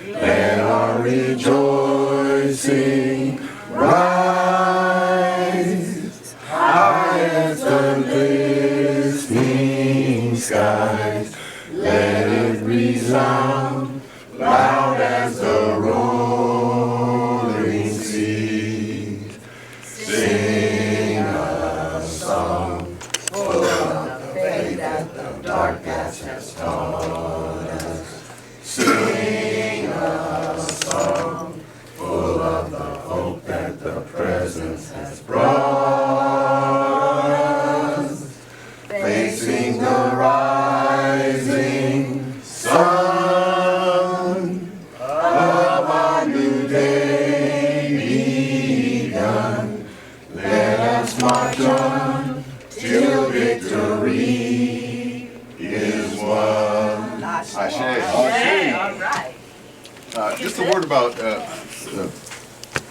Let our rejoicing rise high as the listening skies. Let it resound loud as the roaring sea. Sing a song full of the faith that the dark past has taught us. Sing a song full of the hope that the presence has brought us. Facing the rising sun of our new day begun. Let us march on till victory is won. Ashe. All right. Just a word about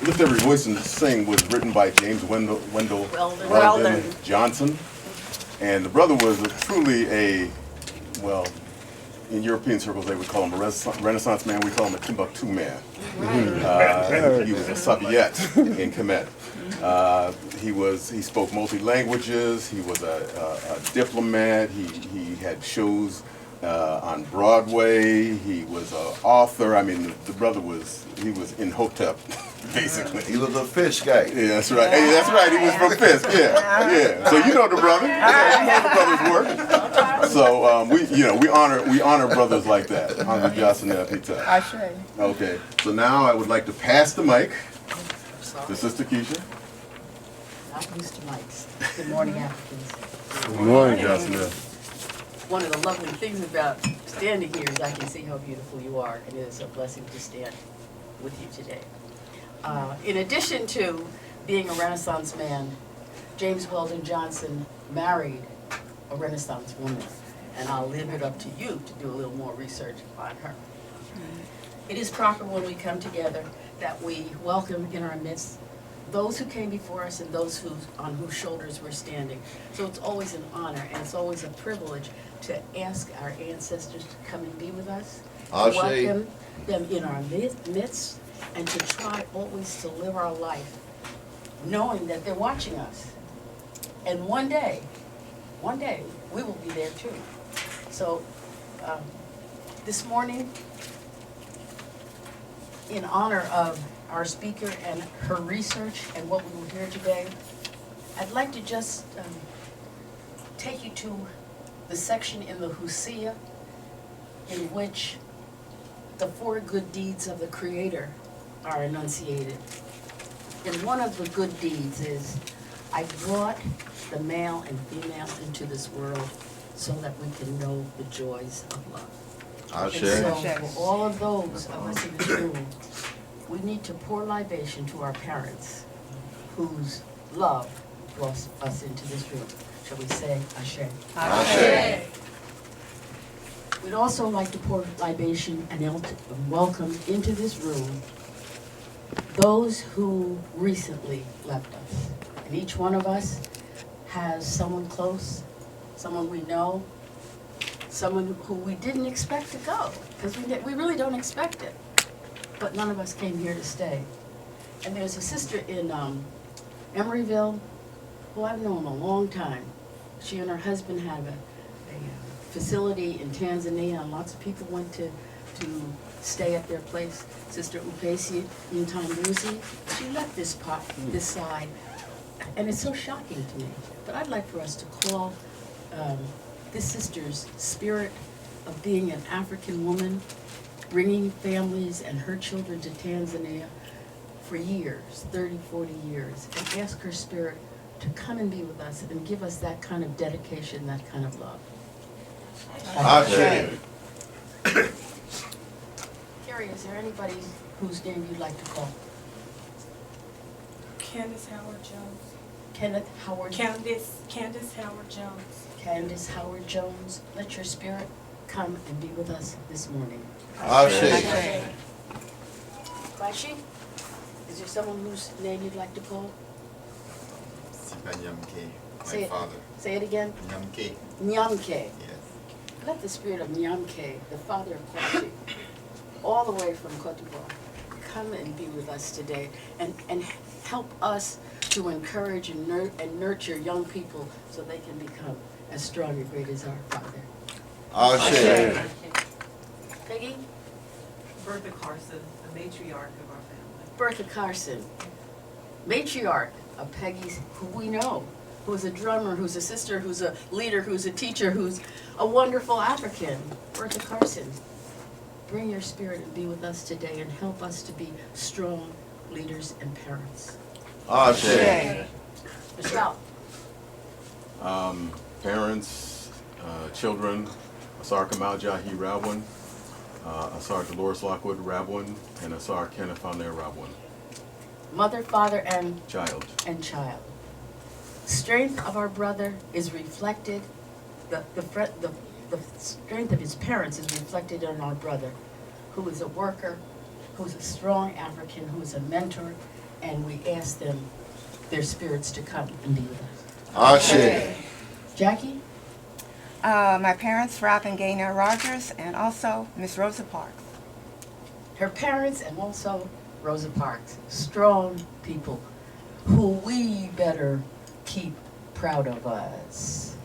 Lift Every Voice and Sing was written by James Weldon Johnson. And the brother was truly well, in European circles they would call him a Renaissance man. We call him a Timbuktu man. He was a Soviet in Kemet. He spoke multi-languages. He was a diplomat. He had shows on Broadway. He was an author. I mean, the brother was in Hotep, basically. He was a fish guy. Yeah, that's right. Hey, that's right. He was from Fisk. Yeah. So you know the brother. You know the brother's work. So we honor brothers like that. Honor Jocelyn Pita. Ashe. Okay. So now I would like to pass the mic to Sister Keisha. Not used to mics. Good morning, Africans. Good morning, Jocelyn. One of the lovely things about standing here is I can see how beautiful you are, and it is a blessing to stand with you today. In addition to being a Renaissance man, James Weldon Johnson married a Renaissance woman, and I'll leave it up to you to do a little more research on her. It is proper when we come together that we welcome in our midst those who came before us and those on whose shoulders we're standing. So it's always an honor and it's always a privilege to ask our ancestors to come and be with us, to welcome them in our midst, and to try always to live our life knowing that they're watching us. And one day, we will be there too. So this morning, in honor of our speaker and her research and what we will hear today, I'd like to just take you to the section in the Hosea in which the 4 good deeds of the Creator are enunciated. And one of the good deeds is, I brought the male and female into this world so that we can know the joys of love. Ashe. And so for all of those of us in this room, we need to pour libation to our parents whose love brought us into this room. Shall we say Ashe? Ashe. We'd also like to pour libation and welcome into this room those who recently left us. And each one of us has someone close, someone we know, someone who we didn't expect to go, because we really don't expect it. But none of us came here to stay. And there's a sister in Emeryville who I've known a long time. She and her husband have a facility in Tanzania, and lots of people went to stay at their place. Sister Upesi Ntambuzi, she left this side, and it's so shocking to me. But I'd like for us to call this sister's spirit of being an African woman, bringing families and her children to Tanzania for years, 30, 40 years, and ask her spirit to come and be with us and give us that kind of dedication, that kind of love. Ashe. Carrie, is there anybody whose name you'd like to call? Candace Howard Jones. Kenneth Howard? Candace Howard Jones. Candace Howard Jones, let your spirit come and be with us this morning. Ashe. Bashi, is there someone whose name you'd like to call? Sipa Nyamke, Say my it. father. Say it again. Nyamke, Nyamke. yes. Let the spirit of Nyamke, the father of Kwashi, all the way from Cote d'Ivoire, come and be with us today and help us to encourage and nurture young people so they can become as strong and great as our Father. Ashe. Peggy? Bertha Carson, the matriarch of our family. Bertha Carson, matriarch of Peggy's, who we know, who's a drummer, who's a sister, who's a leader, who's a teacher, who's a wonderful African. Bertha Carson, bring your spirit and be with us today and help us to be strong leaders and parents. Ashe. Michelle? Parents, children, Asar Kamal Jahi Rabwin, Asar Dolores Lockwood Rabwin, and Asar Kenneth Fonair Rabwin. Mother, father, and Child. child. Strength of our brother is reflected, the strength of his parents is reflected in our brother, who is a worker, who's a strong African, who is a mentor, and we ask them, their spirits, to come and be with us. Ashe. Jackie? My parents, Rob and Gaynor Rogers, and also Miss Rosa Parks. Her parents and also Rosa Parks, strong people who we better keep proud of us.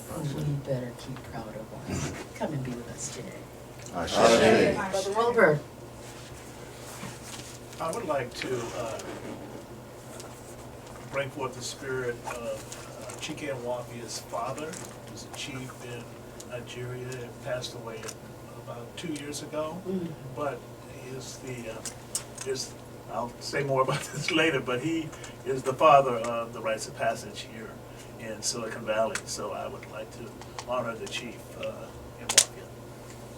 Who we better keep proud of us. Come and be with us today. Ashe. Brother Wilbur? I would like to bring forth the spirit of Chike Nwafia's father, who was a chief in Nigeria and passed away about 2 years ago. But he is I'll say more about this later, but he is the father of the rites of passage here in Silicon Valley. So I would like to honor the chief Nwafia.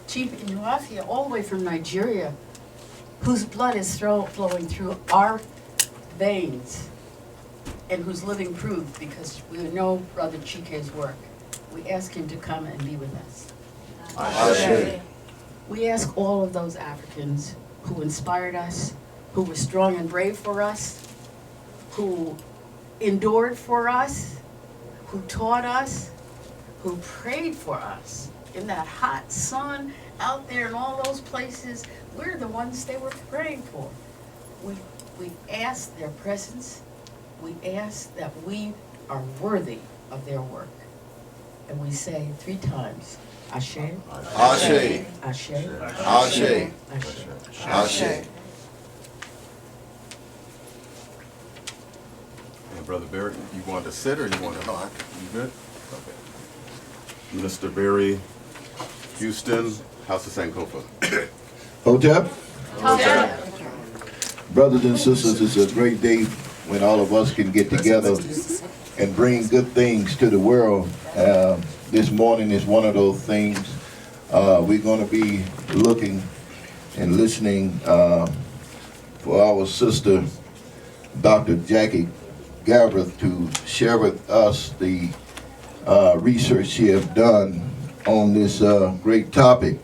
Chief Nwafia, all the way from Nigeria, whose blood is flowing through our veins and who's living proof, because we know Brother Chike's work. We ask him to come and be with us. Ashe. We ask all of those Africans who inspired us, who were strong and brave for us, who endured for us, who taught us, who prayed for us in that hot sun out there in all those places. We're the ones they were praying for. We ask their presence. We ask that we are worthy of their work. And we say 3 times, Ashe, Ashe. Ashe, Ashe. Ashe. Ashe. And Brother Barry, you want to sit or you want to? No, I You good? Okay. Minister Barry Houston, House of Sankofa. Hotep. Brothers and sisters, it's a great day when all of us can get together and bring good things to the world. This morning is one of those things. We're going to be looking and listening for our sister, Dr. Jackie Galbraith, to share with us the research she has done on this great topic.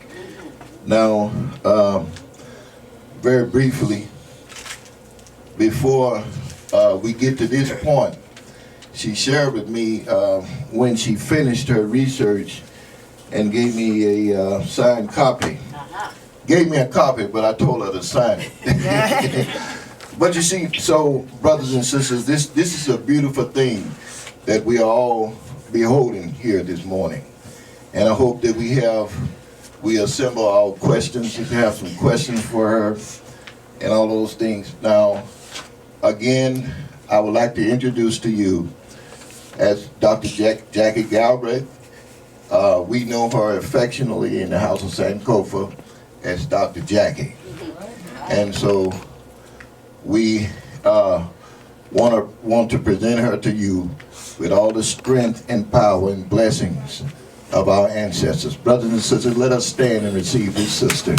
Now, very briefly, before we get to this point, she shared with me when she finished her research and gave me a signed copy. Gave me a copy, but I told her to sign it. But you see, so brothers and sisters, this is a beautiful thing that we are all beholding here this morning. And I hope that we assemble our questions, if you have some questions for her and all those things. Now, again, I would like to introduce to you as Dr. Jackie Galbraith. We know her affectionately in the House of Sankofa as Dr. Jackie. And so we want to present her to you with all the strength and power and blessings of our ancestors. Brothers and sisters, let us stand and receive this sister.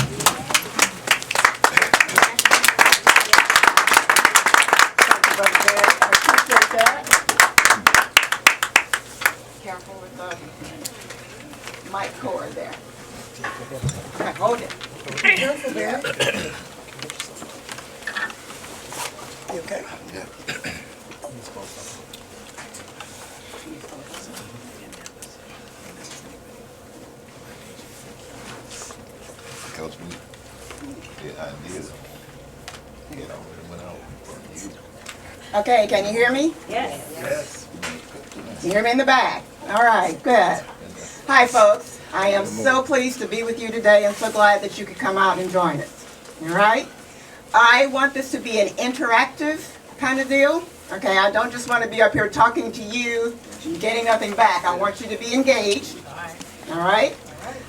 Careful with the mic cord there. Hold it. Careful there. You okay? Councilman. Yeah, I did. You know, went out from you. Okay, can you hear me? Yes. You hear me in the back? All right, good. Hi, folks. I am so pleased to be with you today and so glad that you could come out and join us. All right? I want this to be an interactive kind of deal. Okay, I don't just want to be up here talking to you and getting nothing back. I want you to be engaged. All right?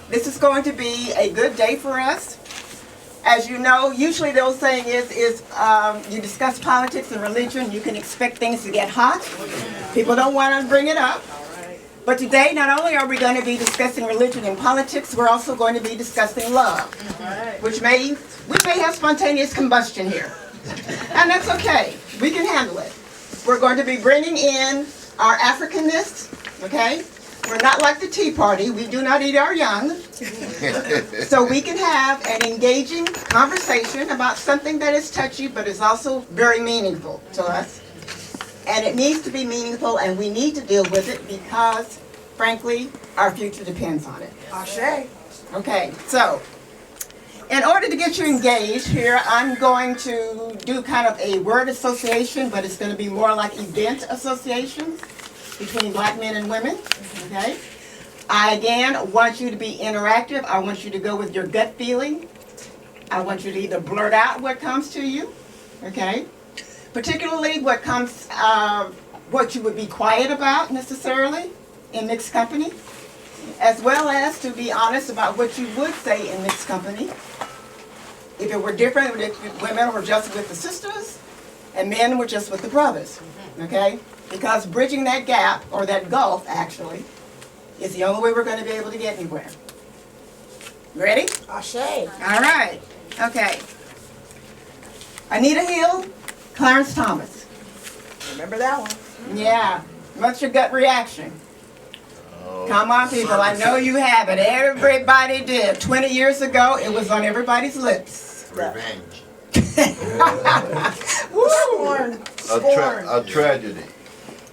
This is going to be a good day for us. As you know, usually the old saying is you discuss politics and religion, you can expect things to get hot. People don't want to bring it up. But today, not only are we going to be discussing religion and politics, we're also going to be discussing love, which we may have spontaneous combustion here. And that's okay. We can handle it. We're going to be bringing in our Africanness, okay? We're not like the Tea Party. We do not eat our young. So we can have an engaging conversation about something that is touchy but is also very meaningful to us. And it needs to be meaningful, and we need to deal with it because, frankly, our future depends on it. Ashe. Okay, so in order to get you engaged here, I'm going to do kind of a word association, but it's going to be more like event associations between black men and women, okay? I, again, want you to be interactive. I want you to go with your gut feeling. I want you to either blurt out what comes to you, okay? Particularly what comes, what you would be quiet about necessarily in mixed company, as well as to be honest about what you would say in mixed company. If it were different, if women were just with the sisters and men were just with the brothers, okay? Because bridging that gap, or that gulf actually, is the only way we're going to be able to get anywhere. Ready? Ashe. All right, okay. Anita Hill, Clarence Thomas. Remember that one? Yeah, what's your gut reaction? Come on, people, I know you have it. Everybody did. 20 years ago, it was on everybody's lips. Revenge. Woo! A tragedy.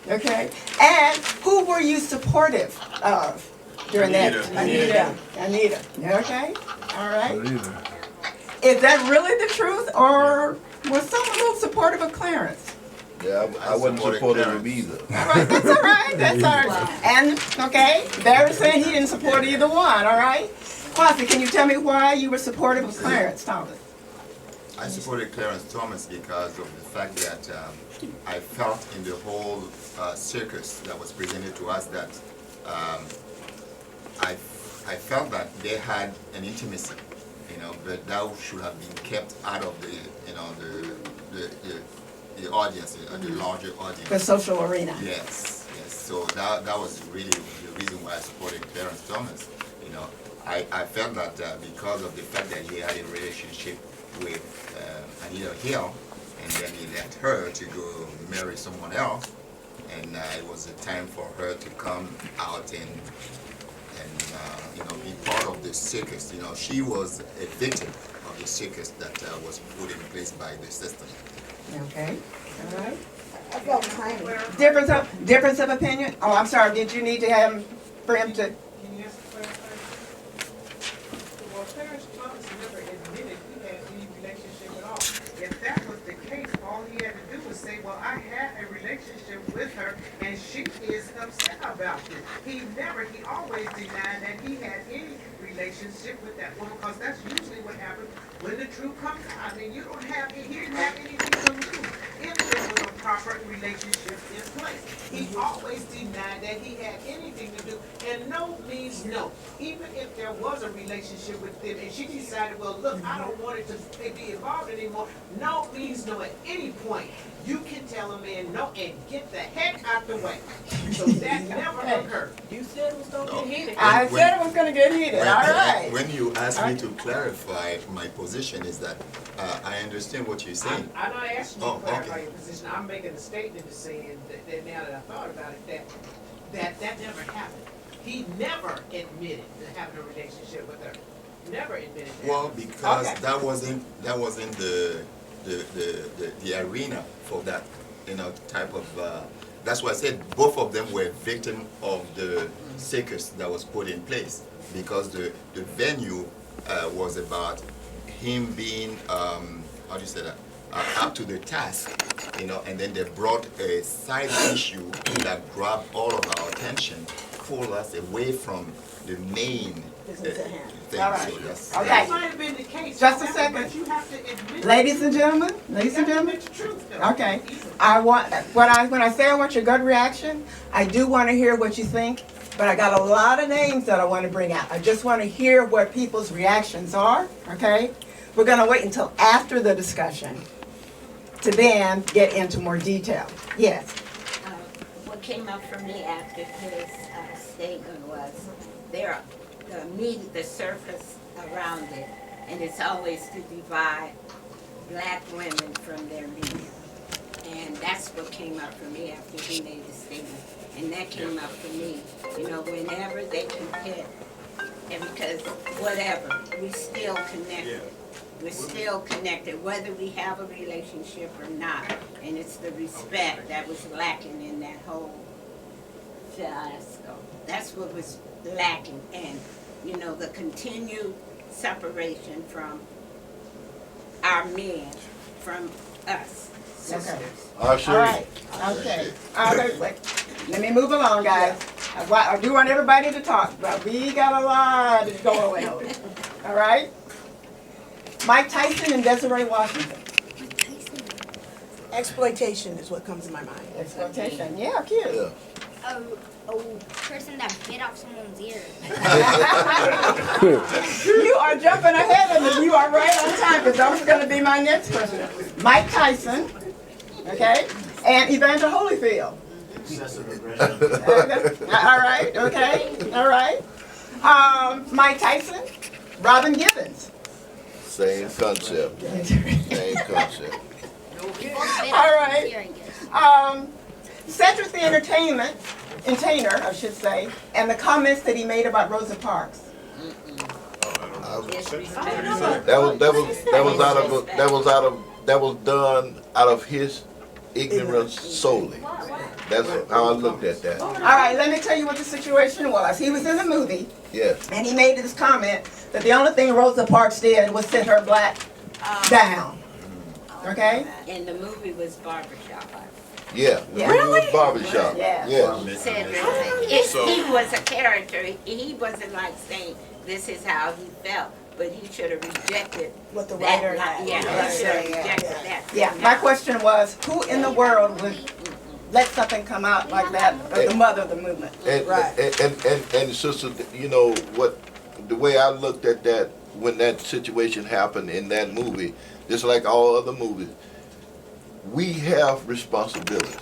Okay, and who were you supportive of during that? Anita. Okay, all right. Is that really the truth, or was someone a little supportive of Clarence? Yeah, I wasn't supportive of either. All right, that's all right, that's all right. And, okay, Barry said he didn't support either one, all right? Quasi, can you tell me why you were supportive of Clarence Thomas? I supported Clarence Thomas because of the fact that I felt in the whole circus that was presented to us that I felt that they had an intimacy, but that should have been kept out of the audience, the larger audience. The social arena. Yes. So that was really the reason why I supported Clarence Thomas. I felt that because of the fact that he had a relationship with Anita Hill, and then he left her to go marry someone else, and it was a time for her to come out and be part of the circus. She was a victim of the circus that was put in place by the system. Okay, all right. I felt timing. Difference of opinion? Oh, I'm sorry, did you need to have for him to? Can you ask a question? Well, Clarence Thomas never admitted he had any relationship at all. If that was the case, all he had to do was say, well, I had a relationship with her and she is upset about it. He always denied that he had any relationship with that woman, because that's usually what happens when the truth comes out. I mean, he didn't have anything to lose if there was a proper relationship in place. He always denied that he had anything to do, and no means no. Even if there was a relationship with them and she decided, well, look, I don't want it to be involved anymore, no means no. At any point, you can tell a man no and get the heck out the way. So that never occurred. You said it was going to get heated. I said it was going to get heated, all right. When you asked me to clarify my position, is that I understand what you're saying. I'm not asking you to clarify okay. your position. I'm making a statement to saying that now that I thought about it, that never happened. He never admitted to having a relationship with her. Never admitted that. Well, because Okay. that wasn't the arena for that type of. That's why I said both of them were victim of the circus that was put in place, because the venue was about him being, how do you say that, up to the task, and then they brought a side issue that grabbed all of our attention, pulled us away from the main Business at hand. thing. All right. So that's, Okay. That might have been the case. Just a however, second. But you have to admit. Ladies and gentlemen, you ladies have and to gentlemen. admit the truth, though. Okay, I want, when I say I want your gut reaction, I do want to hear what you think, but I got a lot of names that I want to bring out. I just want to hear what people's reactions are, okay? We're going to wait until after the discussion to then get into more detail. Yes, What came up for me after his statement was the surface around it, and it's always to divide black women from their leaders. And that's what came up for me after he made the statement. And that came up for me, whenever they can hit, and because whatever, we still connected. We're still connected, whether we have a relationship or not. And it's the respect that was lacking in that whole fiasco. That's what was lacking. And, the continued separation from our men, from us, sisters. I'll show all you. right, okay. Let me move along, guys. I do want everybody to talk, but we got a lot going on. All right? Mike Tyson and Desiree Washington. Exploitation is what comes to my mind. Exploitation, yeah, cute. Yeah. A person that bit off someone's ear. You are jumping ahead of me. You are right on time, because that was going to be my next question. Mike Tyson, okay, and Evander Holyfield. All right, okay, all right. Mike Tyson, Robin Givens. Same concept. Same concept. All right. Cedric the Entertainer, I should say, and the comments that he made about Rosa Parks. That was done out of his ignorance solely. That's how I looked at that. All right, let me tell you what the situation was. He was in the movie, Yes. and he made this comment that the only thing Rosa Parks did was sit her black down. Okay? And the movie was Barbershop. Yeah. Yeah. Really? Barbershop. Yeah. Yes. He was a character. He wasn't like saying this is how he felt, but he should have rejected What the that writer line. had. Yeah, Right. he should have Yeah, rejected yeah. that. Yeah, my question was, who in the world would let something come out like that, of the mother of the movement? And, Right. and sister, what, the way I looked at that when that situation happened in that movie, just like all other movies, we have responsibility.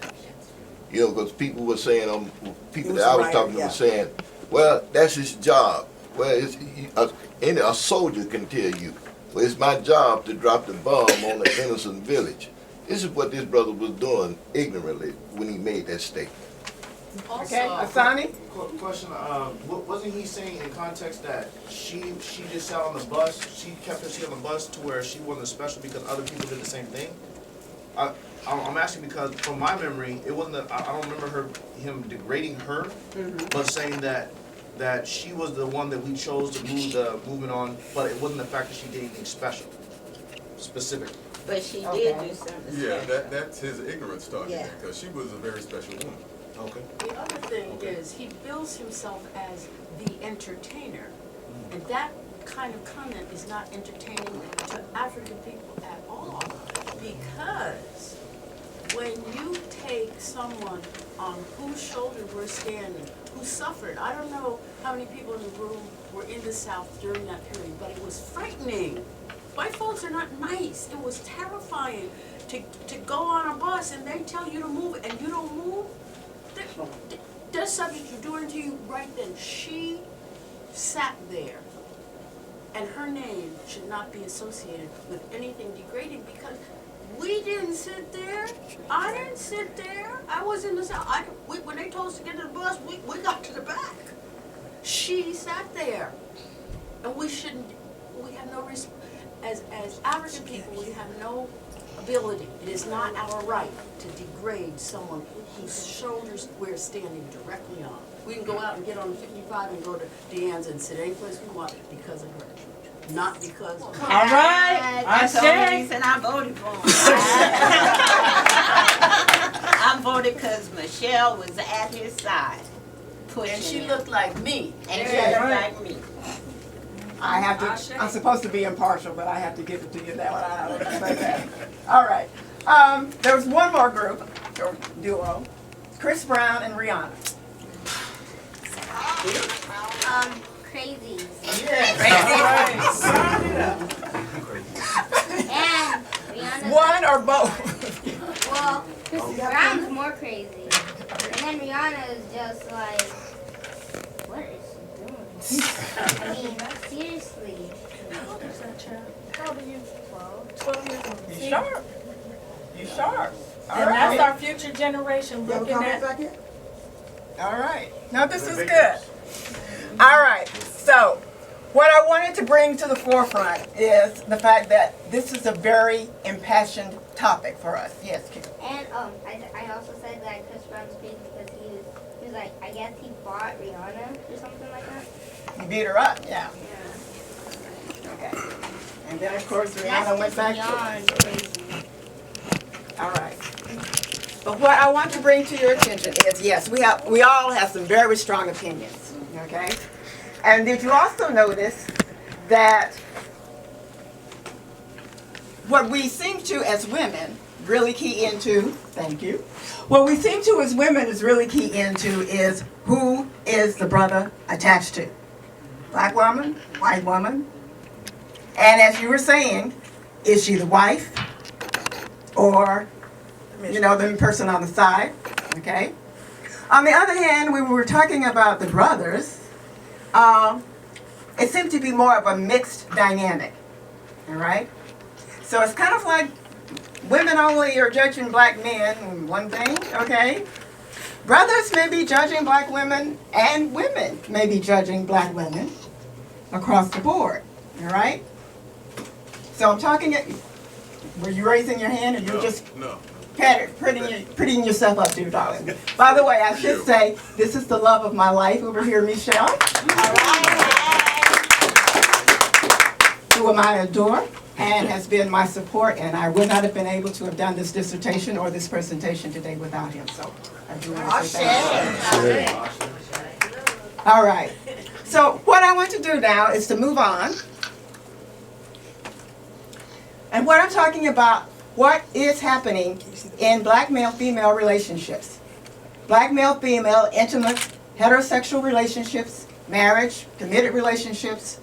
Because people were saying, people that I was talking to were saying, well, that's his job. Well, a soldier can tell you, well, it's my job to drop the bomb on an innocent village. This is what this brother was doing ignorantly when he made that statement. Okay, Asani? Question, wasn't he saying in context that she just sat on the bus, she kept her seat on the bus to where she wasn't special because other people did the same thing? I'm asking because from my memory, it wasn't, I don't remember him degrading her, but saying that she was the one that we chose to move the movement on, but it wasn't the fact that she did anything specific. But she did do something Yeah, special. that's his ignorance talking Yeah. because she was a very special woman. Okay. The other thing is, he bills himself as the entertainer, and that kind of comment is not entertaining to African people at all, because when you take someone on whose shoulder we're standing, who suffered, I don't know how many people in the room were in the South during that period, but it was frightening. White folks are not nice. It was terrifying to go on a bus and they tell you to move and you don't move. They're subject to doing to you right then. She sat there, and her name should not be associated with anything degrading because we didn't sit there. I didn't sit there. I was in the South. When they told us to get to the bus, we got to the back. She sat there, and we shouldn't. We have no as African people. We have no ability. It is not our right to degrade someone whose shoulders we're standing directly on. We can go out and get on 55 and go to Deanne's and sit any place we want because of her. not because of. All right, that's the only say. reason I voted for him. I voted because Michelle was at his side, pushing And she him. looked like me. And she looked like me. I have to, I'm supposed to be impartial, but I have to give it to you that one. I don't say that. All right. There was one more group, or duo, Chris Brown and Rihanna. Crazy. Yes. And Rihanna's One or both? well, Chris Brown's more crazy. And then Rihanna is just like, what is she doing? I mean, seriously. How old are you? 12 years old. You sharp. You sharp. All And that's right. our future generation looking at. All right. Now this is good. All right. So what I wanted to bring to the forefront is the fact that this is a very impassioned topic for us. Yes, Kim. And I also said that Chris Brown's crazy because he was like, I guess he fought Rihanna or something like that. You beat her up, yeah. Yeah. Okay. And then of course That's Rihanna went just back beyond to it. crazy. All right. But what I want to bring to your attention is, yes, we all have some very strong opinions, okay? And did you also notice that what we seem to as women really key into, thank you, what we seem to as women is really key into is who is the brother attached to? Black woman, white woman? And as you were saying, is she the wife or, you know, the person on the side, okay? On the other hand, when we were talking about the brothers, it seemed to be more of a mixed dynamic, all right? So it's kind of like women only are judging black men in one thing, okay? Brothers may be judging black women, and women may be judging black women across the board, all right? So I'm talking, were you raising your hand or you just No. prettying yourself up too, darling? By the way, I should say, this is the love of my life over here, Michelle. All right. Whom I adore and has been my support, and I would not have been able to have done this dissertation or this presentation today without him. So I do want to say thank you. All right. So what I want to do now is to move on. And what I'm talking about, what is happening in black male-female relationships. Black male-female, intimate, heterosexual relationships, marriage, committed relationships.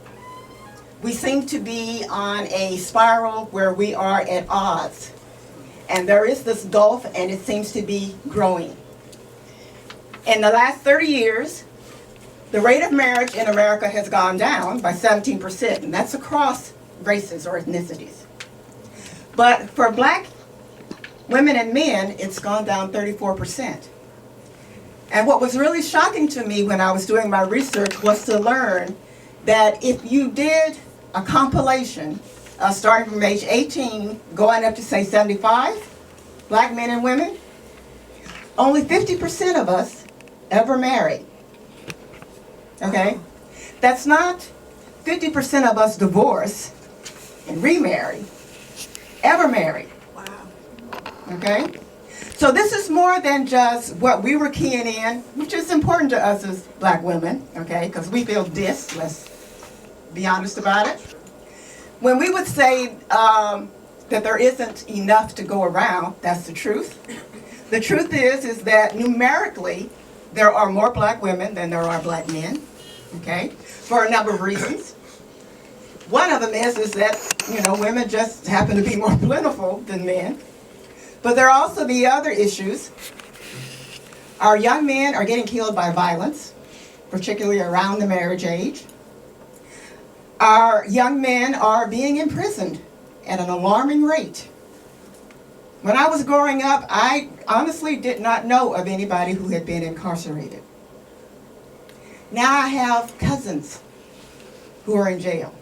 We seem to be on a spiral where we are at odds. And there is this gulf, and it seems to be growing. In the last 30 years, the rate of marriage in America has gone down by 17%, and that's across races or ethnicities. But for black women and men, it's gone down 34%. And what was really shocking to me when I was doing my research was to learn that if you did a compilation starting from age 18 going up to say 75, black men and women, only 50% of us ever married. Okay? That's not 50% of us divorce and remarry, ever married. Wow. Okay? So this is more than just what we were keying in, which is important to us as black women, okay? Because we feel dissed, let's be honest about it. When we would say that there isn't enough to go around, that's the truth. The truth is that numerically, there are more black women than there are black men, okay? For a number of reasons. One of them is that, you know, women just happen to be more plentiful than men. But there are also the other issues. Our young men are getting killed by violence, particularly around the marriage age. Our young men are being imprisoned at an alarming rate. When I was growing up, I honestly did not know of anybody who had been incarcerated. Now I have cousins who are in jail.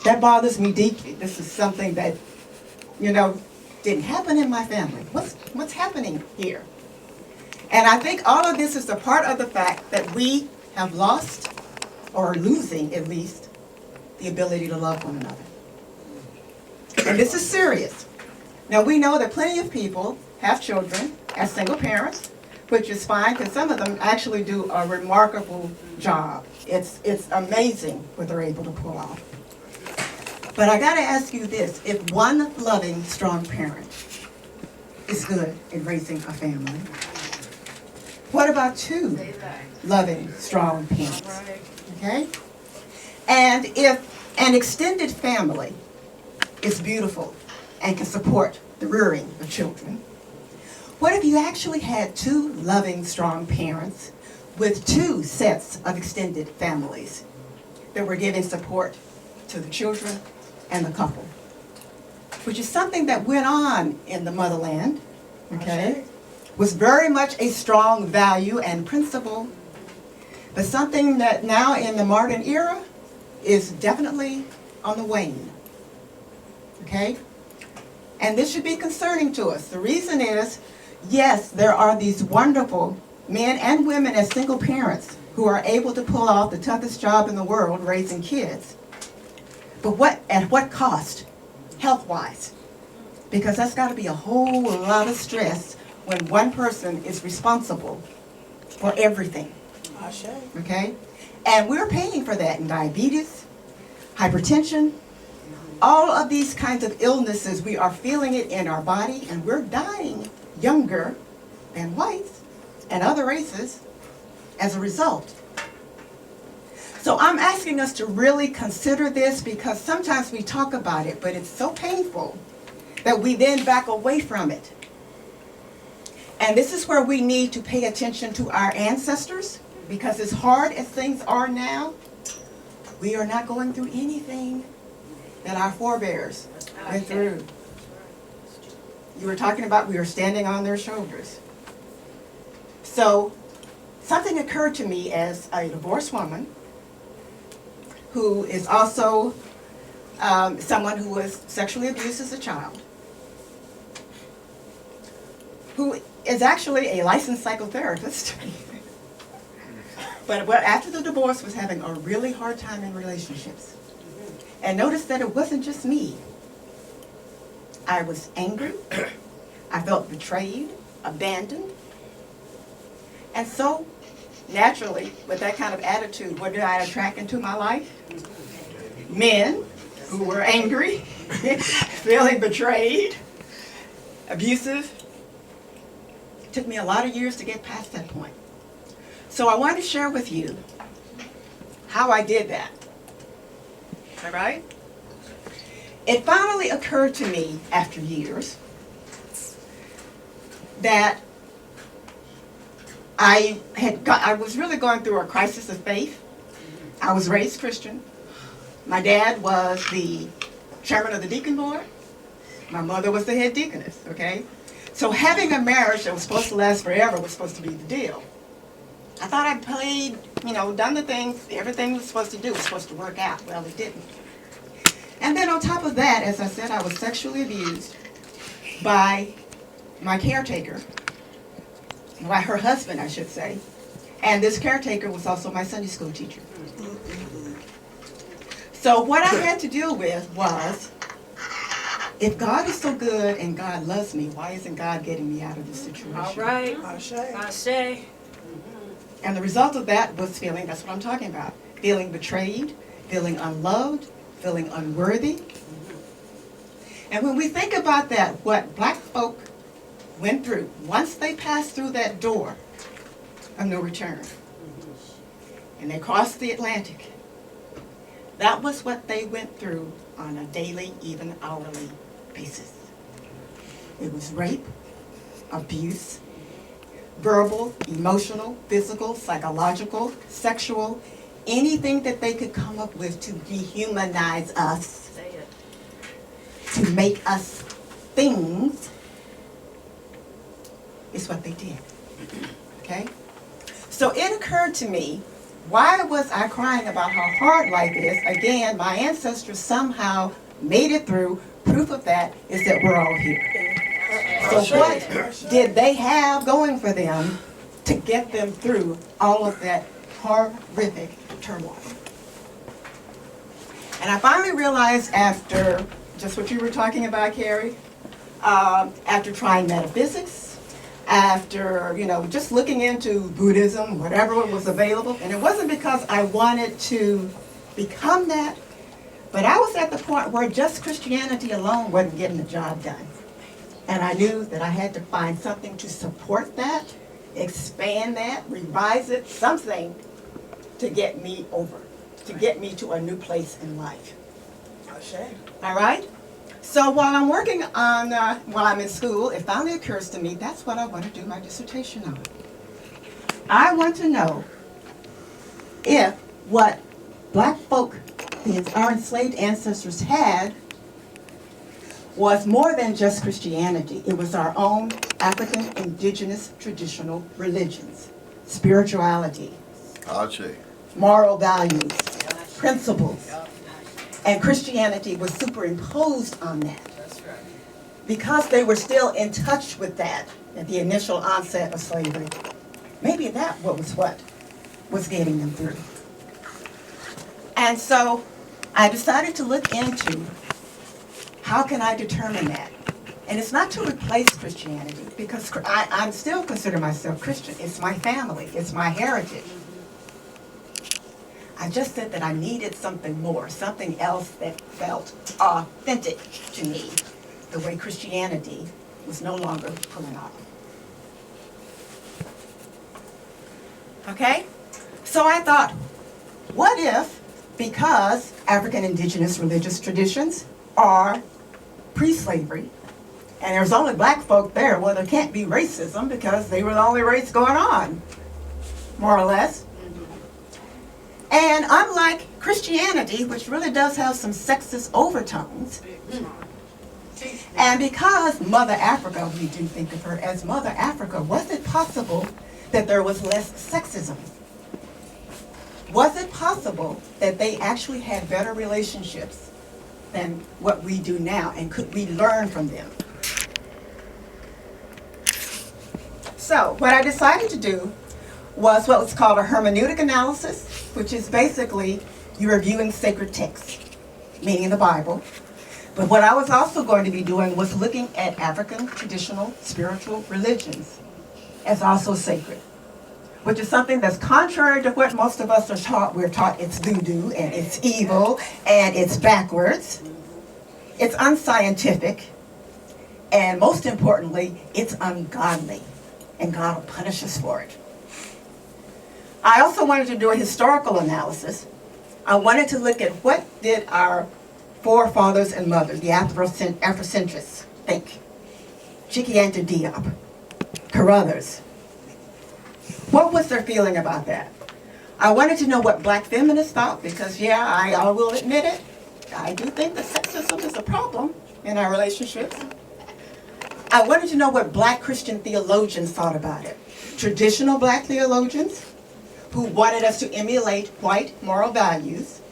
That bothers me deeply. This is something that, you know, didn't happen in my family. What's happening here? And I think all of this is a part of the fact that we have lost, or losing at least, the ability to love one another. And this is serious. Now, we know that plenty of people have children as single parents, which is fine, because some of them actually do a remarkable job. It's amazing what they're able to pull off. But I gotta ask you this, if one loving, strong parent is good in raising a family, what about two loving, strong parents? Okay? And if an extended family is beautiful and can support the rearing of children, what if you actually had two loving, strong parents with two sets of extended families that were giving support to the children and the couple? Which is something that went on in the motherland, okay? Was very much a strong value and principle, but something that now in the modern era is definitely on the wane, okay? And this should be concerning to us. The reason is, yes, there are these wonderful men and women as single parents who are able to pull off the toughest job in the world, raising kids. But at what cost, health-wise? Because that's got to be a whole lot of stress when one person is responsible for everything. Okay? And we're paying for that in diabetes, hypertension, all of these kinds of illnesses. We are feeling it in our body, and we're dying younger than whites and other races as a result. So I'm asking us to really consider this, because sometimes we talk about it, but it's so painful that we then back away from it. And this is where we need to pay attention to our ancestors, because as hard as things are now, we are not going through anything that our forebears went through. You were talking about we were standing on their shoulders. So something occurred to me as a divorced woman who is also someone who was sexually abused as a child, who is actually a licensed psychotherapist, but after the divorce was having a really hard time in relationships. And notice that it wasn't just me. I was angry, I felt betrayed, abandoned. And so, naturally, with that kind of attitude, what did I attract into my life? Men who were angry, feeling betrayed, abusive. It took me a lot of years to get past that point. So I want to share with you how I did that. All right? It finally occurred to me after years that I was really going through a crisis of faith. I was raised Christian. My dad was the chairman of the deacon board. My mother was the head deaconess, okay? So having a marriage that was supposed to last forever was supposed to be the deal. I thought I'd played, done the things, everything was supposed to do was supposed to work out. Well, it didn't. And then on top of that, as I said, I was sexually abused by my caretaker, by her husband, I should say. And this caretaker was also my Sunday school teacher. So what I had to deal with was, if God is so good and God loves me, why isn't God getting me out of this situation? All right. I say. And the result of that was feeling, that's what I'm talking about, feeling betrayed, feeling unloved, feeling unworthy. And when we think about that, what black folk went through, once they passed through that door of no return, and they crossed the Atlantic, that was what they went through on a daily, even hourly basis. It was rape, abuse, verbal, emotional, physical, psychological, sexual, anything that they could come up with to dehumanize us, to make us things, is what they did. Okay? So it occurred to me, why was I crying about how hard life is? Again, my ancestors somehow made it through. Proof of that is that we're all here. So what did they have going for them to get them through all of that horrific turmoil? And I finally realized after just what you were talking about, Carrie, after trying metaphysics, after, just looking into Buddhism, whatever was available, and it wasn't because I wanted to become that, but I was at the point where just Christianity alone wasn't getting the job done. And I knew that I had to find something to support that, expand that, revise it, something to get me over, to get me to a new place in life. All right? So while I'm working on, while I'm in school, it finally occurs to me that's what I want to do my dissertation on. I want to know if what black folk, our enslaved ancestors had, was more than just Christianity. It was our own African indigenous traditional religions, spirituality, moral values, principles. And Christianity was superimposed on that. Because they were still in touch with that at the initial onset of slavery. Maybe that was what was getting them through. And so I decided to look into how can I determine that? And it's not to replace Christianity, because I still consider myself Christian. It's my family. It's my heritage. I just said that I needed something more, something else that felt authentic to me, the way Christianity was no longer pulling off. Okay? So I thought, what if, because African indigenous religious traditions are pre-slavery, and there's only black folk there, well, there can't be racism because they were the only race going on, more or less. And unlike Christianity, which really does have some sexist overtones, and because Mother Africa, we do think of her as Mother Africa, was it possible that there was less sexism? Was it possible that they actually had better relationships than what we do now, and could we learn from them? So what I decided to do was what was called a hermeneutic analysis, which is basically you reviewing sacred texts, meaning the Bible. But what I was also going to be doing was looking at African traditional spiritual religions as also sacred, which is something that's contrary to what most of us are taught. We're taught it's voodoo and it's evil and it's backwards. It's unscientific, and most importantly, it's ungodly, and God will punish us for it. I also wanted to do a historical analysis. I wanted to look at what did our forefathers and mothers, the Afrocentrists, think. Cheikh Anta Diop, Carruthers. What was their feeling about that? I wanted to know what black feminists thought, because yeah, I will admit it, I do think that sexism is a problem in our relationships. I wanted to know what black Christian theologians thought about it. Traditional black theologians who wanted us to emulate white moral values,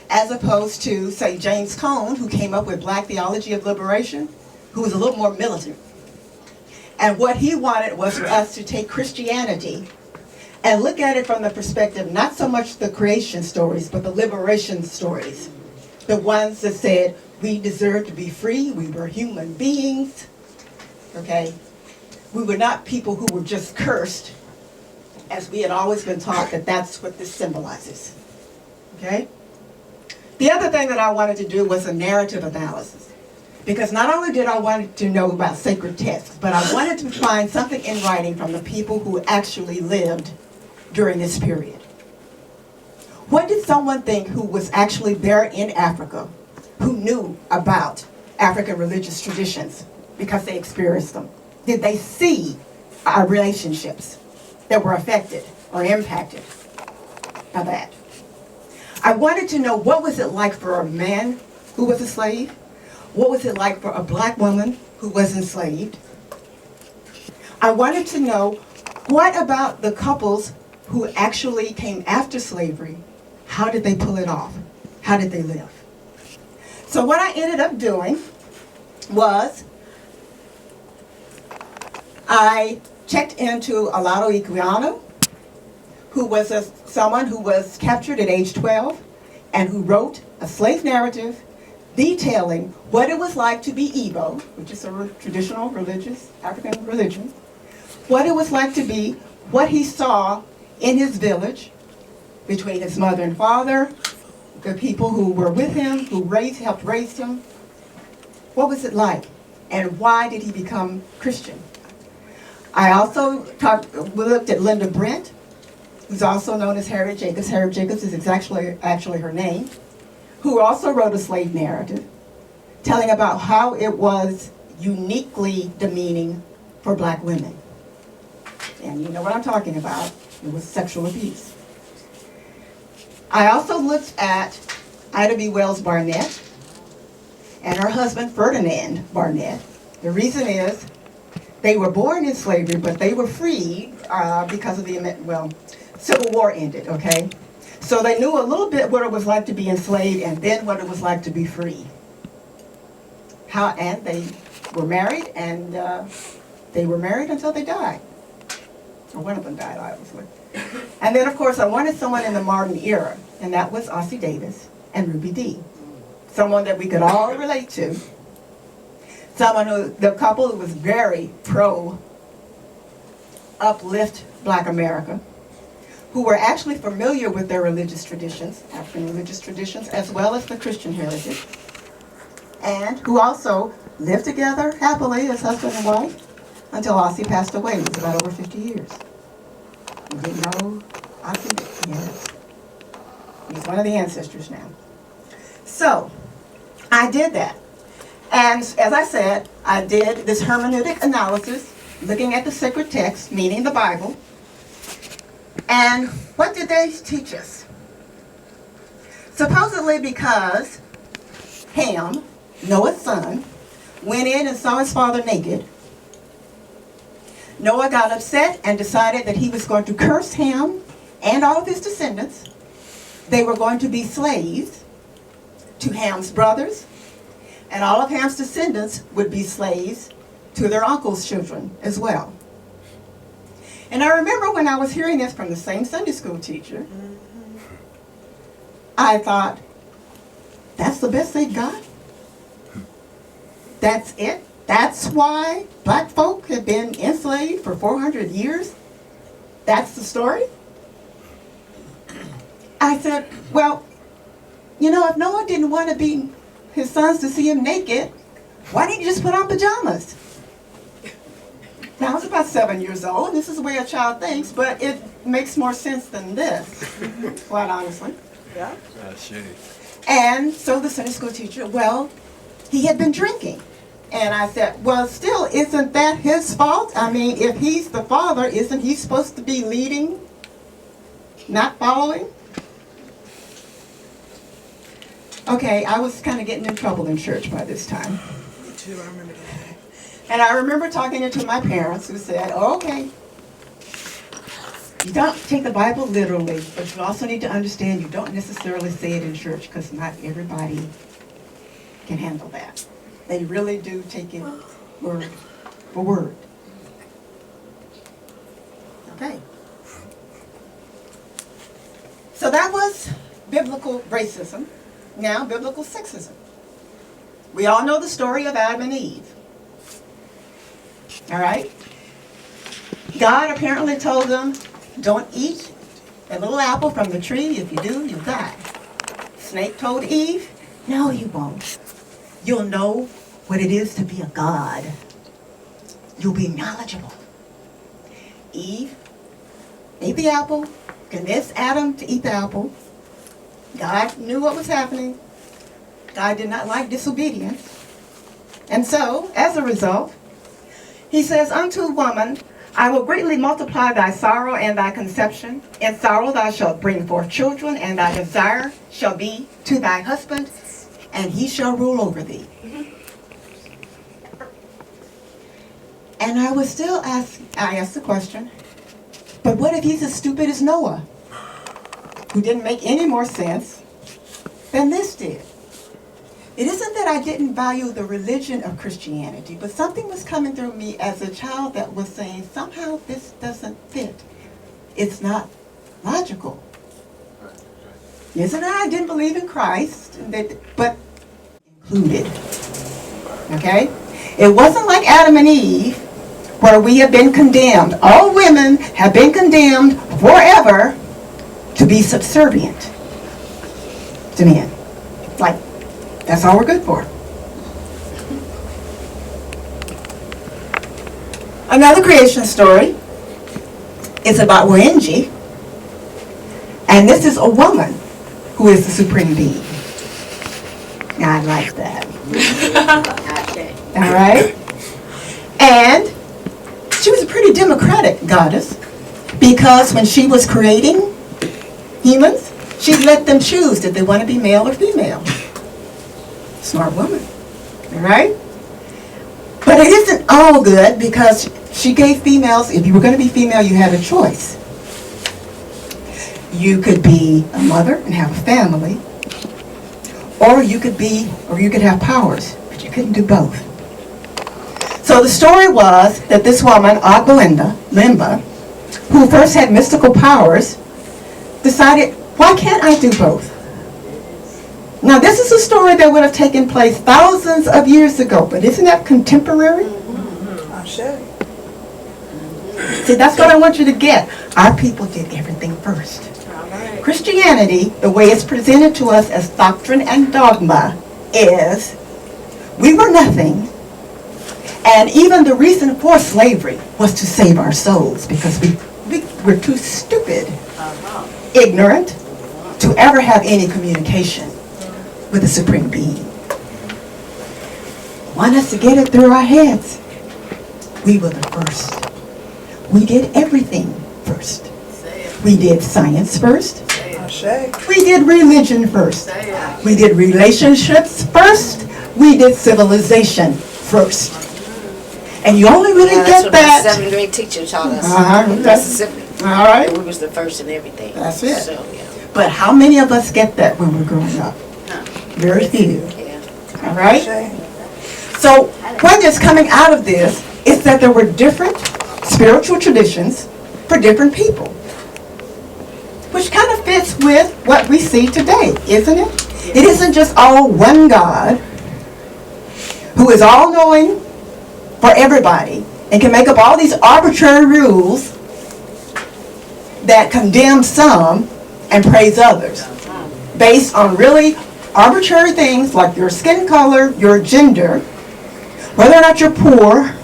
as opposed to, say, James Cone, who came up with Black Theology of Liberation, who was a little more militant. And what he wanted was for us to take Christianity and look at it from the perspective, not so much the creation stories, but the liberation stories. The ones that said, we deserve to be free, we were human beings, okay? We were not people who were just cursed, as we had always been taught that that's what this symbolizes, okay? The other thing that I wanted to do was a narrative analysis, because not only did I want to know about sacred texts, but I wanted to find something in writing from the people who actually lived during this period. What did someone think who was actually there in Africa, who knew about African religious traditions because they experienced them? Did they see our relationships that were affected or impacted by that? I wanted to know what was it like for a man who was a slave? What was it like for a black woman who was enslaved? I wanted to know what about the couples who actually came after slavery? How did they pull it off? How did they live? So what I ended up doing was I checked into Olaudah Equiano, who was someone who was captured at age 12 and who wrote a slave narrative detailing what it was like to be Igbo, which is a traditional religious, African religion, what it was like to be, what he saw in his village, between his mother and father, the people who were with him, who helped raise him. What was it like? And why did he become Christian? I also we looked at Linda Brent, who's also known as Harriet Jacobs. Harriet Jacobs is actually her name, who also wrote a slave narrative, telling about how it was uniquely demeaning for black women. And you know what I'm talking about. It was sexual abuse. I also looked at Ida B. Wells Barnett and her husband Ferdinand Barnett. The reason is they were born in slavery, but they were freed because of the, Civil War ended, okay? So they knew a little bit what it was like to be enslaved and then what it was like to be free. And they were married, and they were married until they died. Or one of them died, obviously. And then, of course, I wanted someone in the modern era, and that was Ossie Davis and Ruby Dee. Someone that we could all relate to. Someone who, the couple who was very pro-uplift Black America, who were actually familiar with their religious traditions, African religious traditions, as well as the Christian heritage, and who also lived together happily as husband and wife until Ossie passed away. It was about over 50 years. You didn't know Ossie? Yes. He's one of the ancestors now. So, I did that. And as I said, I did this hermeneutic analysis, looking at the sacred text, meaning the Bible. And what did they teach us? Supposedly because Ham, Noah's son, went in and saw his father naked, Noah got upset and decided that he was going to curse Ham and all of his descendants. They were going to be slaves to Ham's brothers, and all of Ham's descendants would be slaves to their uncle's children as well. And I remember when I was hearing this from the same Sunday school teacher, I thought, that's the best they've got? That's it? That's why black folk have been enslaved for 400 years? That's the story? I said, well, you know, if Noah didn't want to be his sons to see him naked, why didn't you just put on pajamas? Now, I was about 7 years old. This is the way a child thinks, but it makes more sense than this, quite honestly. Yeah. And so the Sunday school teacher, well, he had been drinking. And I said, well, still, isn't that his fault? I mean, if he's the father, isn't he supposed to be leading, not following? Okay, I was kind of getting in trouble in church by this time. Me too, I remember that. And I remember talking to my parents who said, oh, okay, you don't take the Bible literally, but you also need to understand you don't necessarily say it in church because not everybody can handle that. They really do take it word for word. Okay. So that was biblical racism. Now biblical sexism. We all know the story of Adam and Eve. All right? God apparently told them, don't eat a little apple from the tree. If you do, you'll die. Snake told Eve, no, you won't. You'll know what it is to be a god. You'll be knowledgeable. Eve ate the apple, convinced Adam to eat the apple. God knew what was happening. God did not like disobedience. And so, as a result, he says, unto woman, I will greatly multiply thy sorrow and thy conception. In sorrow thou shalt bring forth children, and thy desire shall be to thy husband, and he shall rule over thee. And I was still I asked the question, but what if he's as stupid as Noah, who didn't make any more sense than this did? It isn't that I didn't value the religion of Christianity, but something was coming through me as a child that was saying, somehow this doesn't fit. It's not logical. Yes, and I didn't believe in Christ, but included. Okay? It wasn't like Adam and Eve, where we have been condemned. All women have been condemned forever to be subservient to men. Like, that's all we're good for. Another creation story is about Wenji, and this is a woman who is the supreme being. I like that. All right? And she was a pretty democratic goddess, because when she was creating humans, she let them choose did they want to be male or female. Smart woman. All right? But it isn't all good, because she gave females, if you were going to be female, you had a choice. You could be a mother and have a family, or you could have powers, but you couldn't do both. So the story was that this woman, Ogbelinda, Limba, who first had mystical powers, decided, why can't I do both? Now this is a story that would have taken place thousands of years ago, but isn't that contemporary? I should. See, that's what I want you to get. Our people did everything first. Christianity, the way it's presented to us as doctrine and dogma, is we were nothing, and even the reason for slavery was to save our souls, because we were too stupid, ignorant, to ever have any communication with the Supreme Being. Want us to get it through our heads. We were the first. We did everything first. We did science first. We did religion first. We did relationships first. We did civilization first. And you only really get that. That's what my 7th grade teacher taught us. Mississippi. All right. We was the first in everything. That's it. So, yeah. But how many of us get that when we're growing up? Very few. All right? So what is coming out of this is that there were different spiritual traditions for different people, which kind of fits with what we see today, isn't it? It isn't just all one God who is all-knowing for everybody and can make up all these arbitrary rules that condemn some and praise others based on really arbitrary things like your skin color, your gender, whether or not you're poor,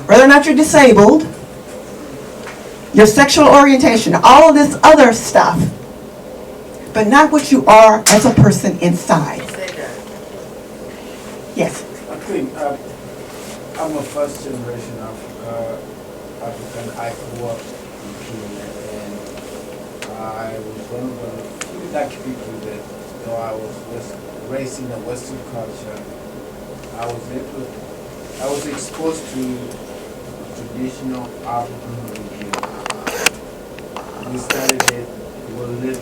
whether or not you're disabled, your sexual orientation, all of this other stuff, but not what you are as a person inside. Yes? I think I'm a first generation African. I grew up in Kenya, and I was one of the few black people that, though I was raised in a Western culture, I was exposed to traditional African religion. We studied it, we lived it,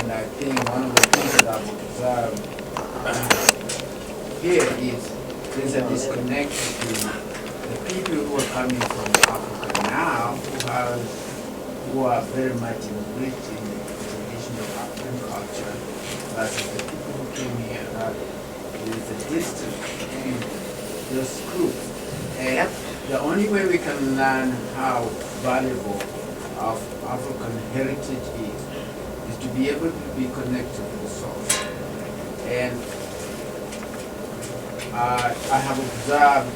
and I think one of the things that I've observed here is there's a disconnect between the people who are coming from Africa now, who are very much enriched in the traditional African culture, versus the people who came here. There's a distance between those groups. And the only way we can learn how valuable of African heritage is to be able to be connected to the source. And I have observed,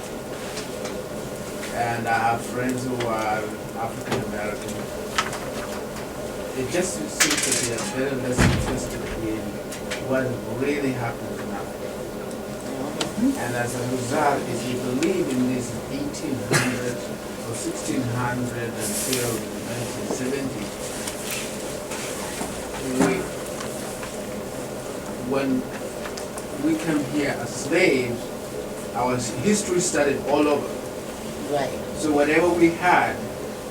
and I have friends who are African American. It just seems that they are very less interested in what really happens in Africa. And as a result, if you believe in this 1800 or 1600 until 1970, when we came here as slaves, our history started all over. Right. So whatever we had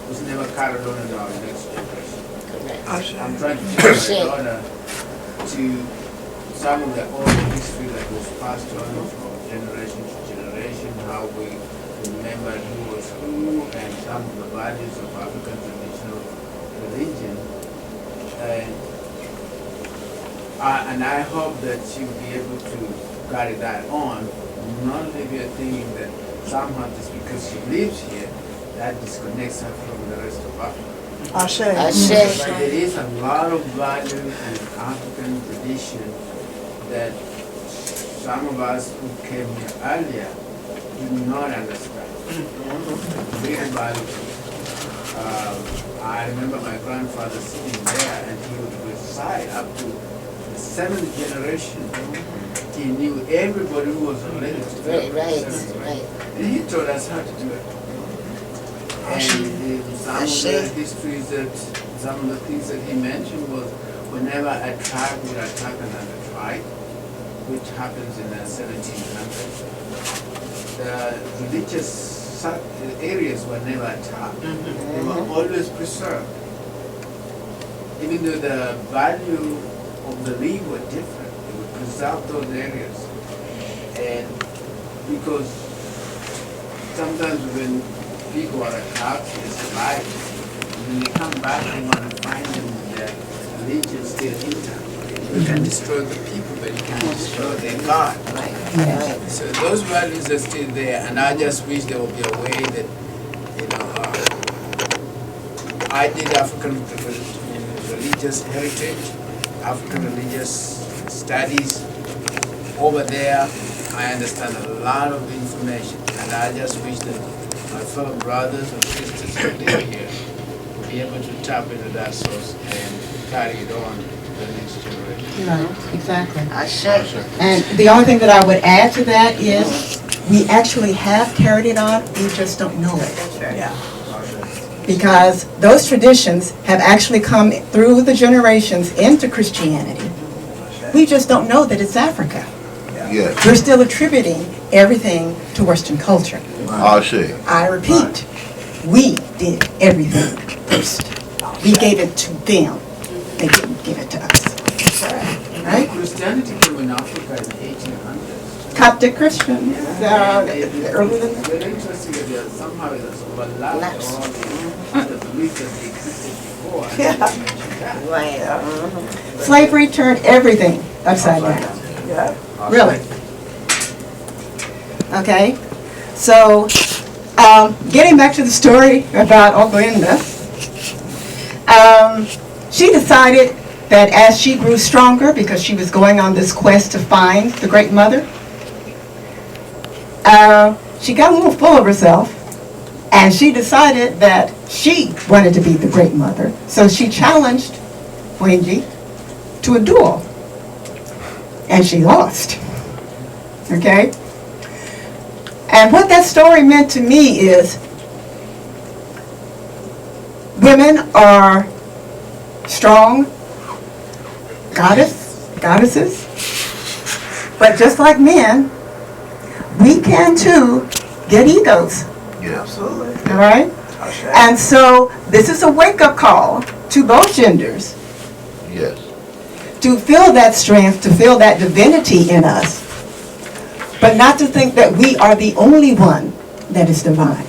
was never carried on in our next generation. Correct. I'm trying to teach my daughter to some of the old history that was passed on from generation to generation, how we remembered who was who, and some of the values of African traditional religion. And And I hope that she will be able to carry that on. Not that we are thinking that somehow just because she lives here, that disconnects her from the rest of Africa. Ashe. But there is a lot of value in African tradition that some of us who came here earlier do not understand. Very valuable. I remember my grandfather sitting there and he would recite up to the 7th generation. He knew everybody who was related to him. Right. And he taught us how to do it. And some of the histories that, some of the things that he mentioned was whenever a tribe would attack another tribe, which happens in the 1700s, the religious areas were never attacked. They were always preserved. Even though the value of the leaf were different, they would preserve those areas. And because sometimes when people are attacked, it's life. When they come back, they want to find them with their religion still intact. You can destroy the people, but you can't destroy their God. So those values are still there, and I just wish there would be a way that, you know, I did African religious heritage, African religious studies. Over there, I understand a lot of information, and I just wish that my fellow brothers and sisters who live here would be able to tap into that source and carry it on to the next generation. Right, exactly. Ashe. And the only thing that I would add to that is we actually have carried it on, we just don't know it. Yeah. Because those traditions have actually come through the generations into Christianity. We just don't know that it's Africa. Yes. We're still attributing everything to Western culture. Ashe. I repeat, we did everything first. We gave it to them. They didn't give it to us. Right? Christianity came in Africa in the 1800s. Coptic Christians, earlier than that. Very interesting that there somehow there's overlapped all the other beliefs that existed before. Right. Slavery turned everything upside down. Yeah. Really. Okay, so getting back to the story about Oglenda, she decided that as she grew stronger, because she was going on this quest to find the Great Mother, she got a little full of herself, and she decided that she wanted to be the Great Mother. So she challenged Wendy to a duel, and she lost. Okay? And what that story meant to me is women are strong goddesses, but just like men, we can too get egos. Yeah. Absolutely. All right? And so this is a wake-up call to both genders Yes. to feel that strength, to feel that divinity in us, but not to think that we are the only one that is divine.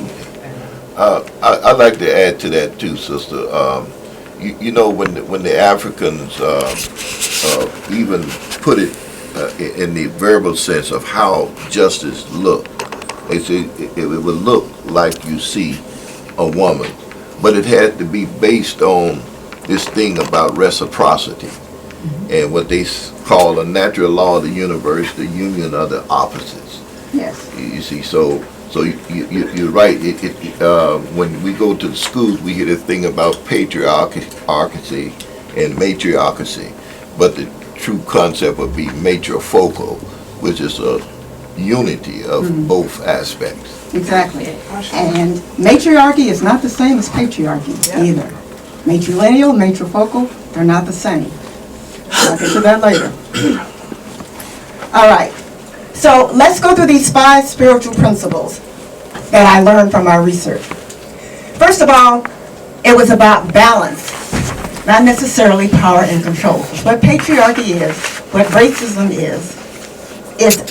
I'd like to add to that too, sister. You know, when the Africans even put it in the verbal sense of how justice looked, they say it would look like you see a woman, but it had to be based on this thing about reciprocity and what they call a natural law of the universe, the union of the opposites. Yes. You see, so you're right. When we go to the schools, we hear this thing about patriarchy and matriarchy, but the true concept would be matrifocal, which is a unity of both aspects. Exactly. And matriarchy is not the same as patriarchy either. Matrilineal, matrifocal, they're not the same. I'll get to that later. All right. So let's go through these 5 spiritual principles that I learned from our research. First of all, it was about balance, not necessarily power and control. What patriarchy is, what racism is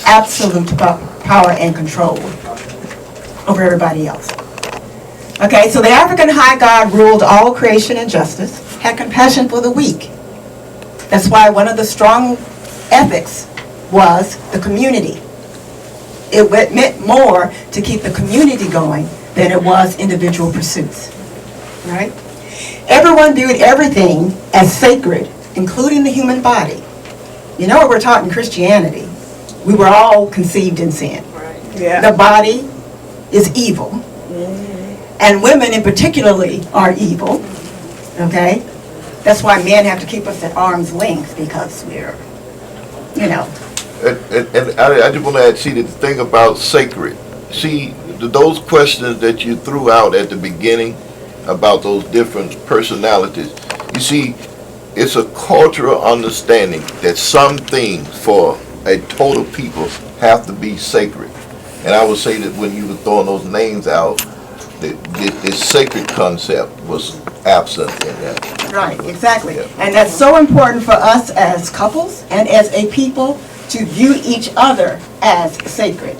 absolute power and control over everybody else. Okay, so the African high god ruled all creation and justice, had compassion for the weak, That's why one of the strong ethics was the community. It meant more to keep the community going than it was individual pursuits, right? Everyone viewed everything as sacred, including the human body. You know what we're taught in Christianity? We were all conceived in sin. Yeah. The body is evil. And women in particularly are evil, okay? That's why men have to keep us at arm's length, because we're, you know. And I just want to add, see, the thing about sacred, see, those questions that you threw out at the beginning about those different personalities, you see, it's a cultural understanding that some things for a total people have to be sacred. And I would say that when you were throwing those names out, the sacred concept was absent in that. Right, exactly. And that's so important for us as couples and as a people to view each other as sacred.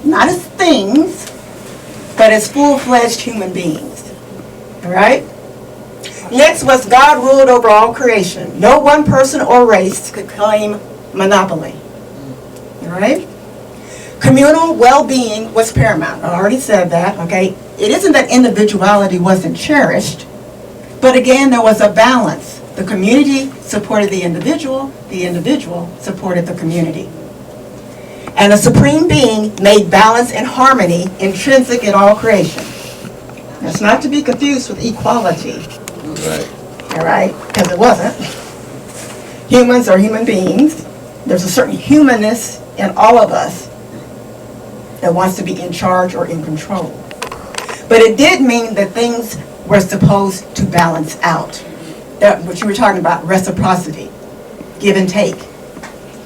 Not as things, but as full-fledged human beings. All right? Next was God ruled over all creation. No one person or race could claim monopoly. All right? Communal well-being was paramount. I already said that, okay? It isn't that individuality wasn't cherished, but again, there was a balance. The community supported the individual supported the community. And the supreme being made balance and harmony intrinsic in all creation. That's not to be confused with equality. Right. All right? Because it wasn't. Humans are human beings. There's a certain humanness in all of us that wants to be in charge or in control. But it did mean that things were supposed to balance out. That what you were talking about, reciprocity, give and take.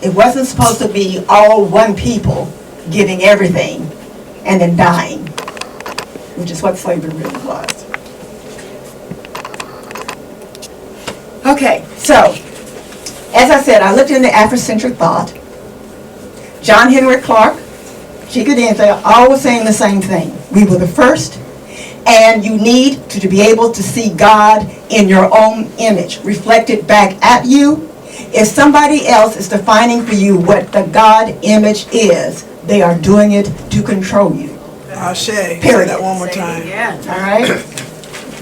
It wasn't supposed to be all one people giving everything and then dying, which is what slavery really was. Okay, so, as I said, I looked into Afrocentric thought. John Henry Clark, Chica Dente, all were saying the same thing. We were the first, and you need to be able to see God in your own image, reflected back at you. If somebody else is defining for you what the God image is, they are doing it to control you. Ashe. Say Period. that one more time. All right?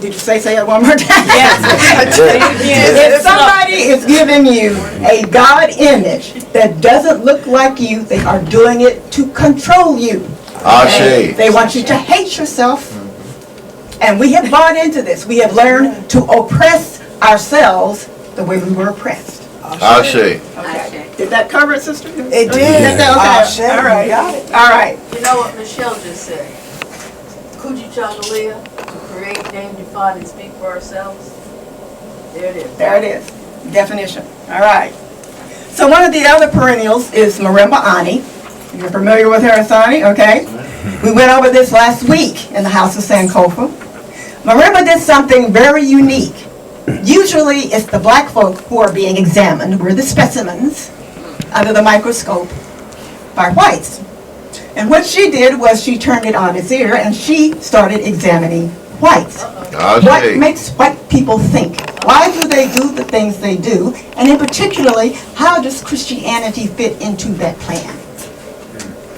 Did you say it one more time? Yes. If somebody is giving you a God image that doesn't look like you, they are doing it to control you. Ashe. They want you to hate yourself. And we have bought into this. We have learned to oppress ourselves the way we were oppressed. Ashe. Okay. Did that cover it, sister? It did. Okay. Ashe. All right. Got it. All right. You know what Michelle just said? Kujichagulia, to create, name, define, and speak for ourselves. There it is. There it is. Definition. All right. So one of the other perennials is Marimba Ani. You're familiar with her, Asani? Okay. We went over this last week in the House of Sankofa. Marimba did something very unique. Usually it's the black folk who are being examined. We're the specimens under the microscope by whites. And what she did was she turned it on its ear and she started examining whites. What makes white people think? Why do they do the things they do? And in particularly, how does Christianity fit into that plan?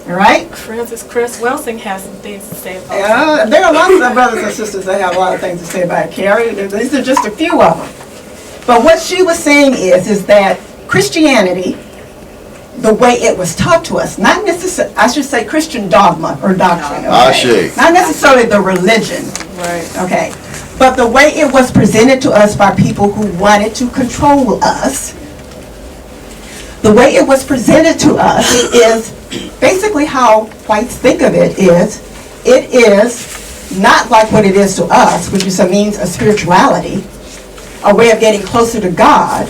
All right? Francis Chris Welsing has some things to say about it. There are lots of brothers and sisters that have a lot of things to say about it, Carrie. These are just a few of them. But what she was saying is that Christianity, the way it was taught to us, not necessarily, I should say Christian dogma or doctrine. Okay? Not necessarily the religion. Right. Okay. But the way it was presented to us by people who wanted to control us, the way it was presented to us is basically how whites think of it is not like what it is to us, which is a means of spirituality, a way of getting closer to God.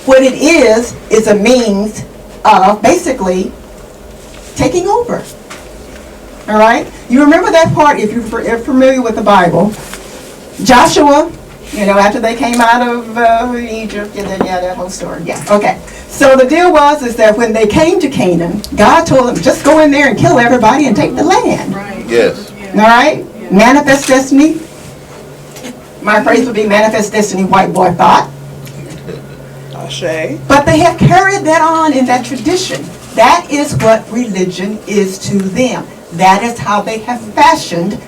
What it is a means of basically taking over. All right? You remember that part, if you're familiar with the Bible, Joshua, you know, after they came out of Egypt, and then, that whole story. Yeah, okay. So the deal is that when they came to Canaan, God told them, just go in there and kill everybody and take the land. Right. Yes. All right? Manifest destiny. My phrase would be manifest destiny, white boy thought. Ashe. But they have carried that on in that tradition. That is what religion is to them. That is how they have fashioned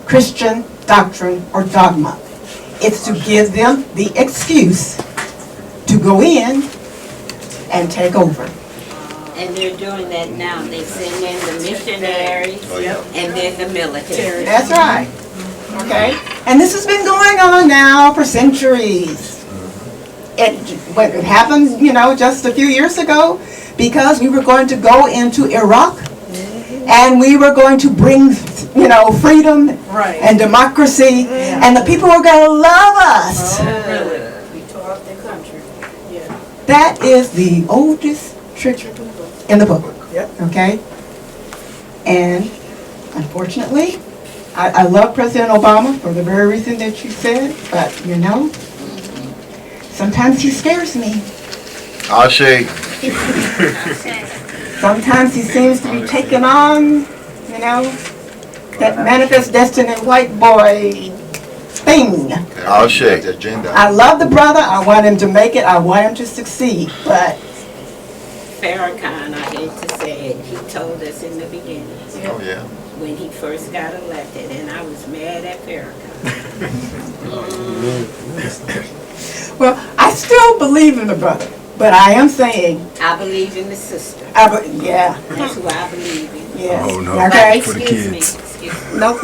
Christian doctrine or dogma. It's to give them the excuse to go in and take over. And they're doing that now. They send in the missionaries and then the military. That's right. Okay? And this has been going on now for centuries. It happened, just a few years ago because we were going to go into Iraq and we were going to bring, freedom and democracy and the people were going to love us. We tore up the country. Yeah. That is the oldest trick in the book. Okay? And unfortunately, I love President Obama for the very reason that you said, but sometimes he scares me. Ashe. Sometimes he seems to be taking on, that manifest destiny white boy thing. Ashe. I love the brother. I want him to make it. I want him to succeed. But Farrakhan, I hate to say it, he told us in the beginning. Oh, yeah. When he first got elected, and I was mad at Farrakhan. well, I still believe in the brother. But I am saying. I believe in the sister. Yeah. That's who I believe in. Yes. Oh, no. Okay. For the kids. Excuse me. No.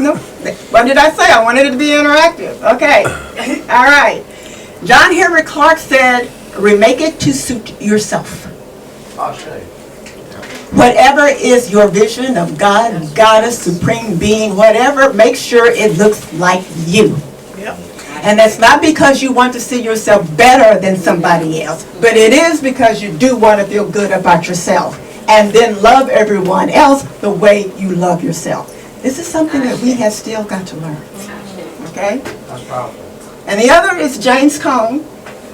What did I say? I wanted it to be interactive. Okay. All right. John Henry Clark said, remake it to suit yourself. Whatever is your vision of God, goddess, supreme being, whatever, make sure it looks like you. And that's not because you want to see yourself better than somebody else, but it is because you do want to feel good about yourself and then love everyone else the way you love yourself. This is something that we have still got to learn. Okay? That's powerful. And the other is James Cone,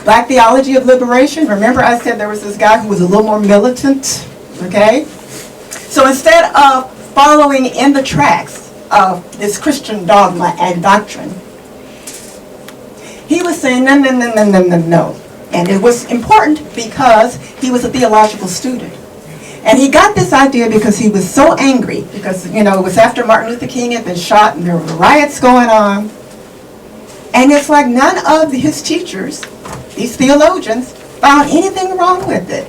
Black Theology of Liberation. Remember I said there was this guy who was a little more militant? Okay? So instead of following in the tracks of this Christian dogma and doctrine, he was saying, no. And it was important because he was a theological student. And he got this idea because he was so angry, because, it was after Martin Luther King had been shot and there were riots going on. And it's like none of his teachers, these theologians, found anything wrong with it.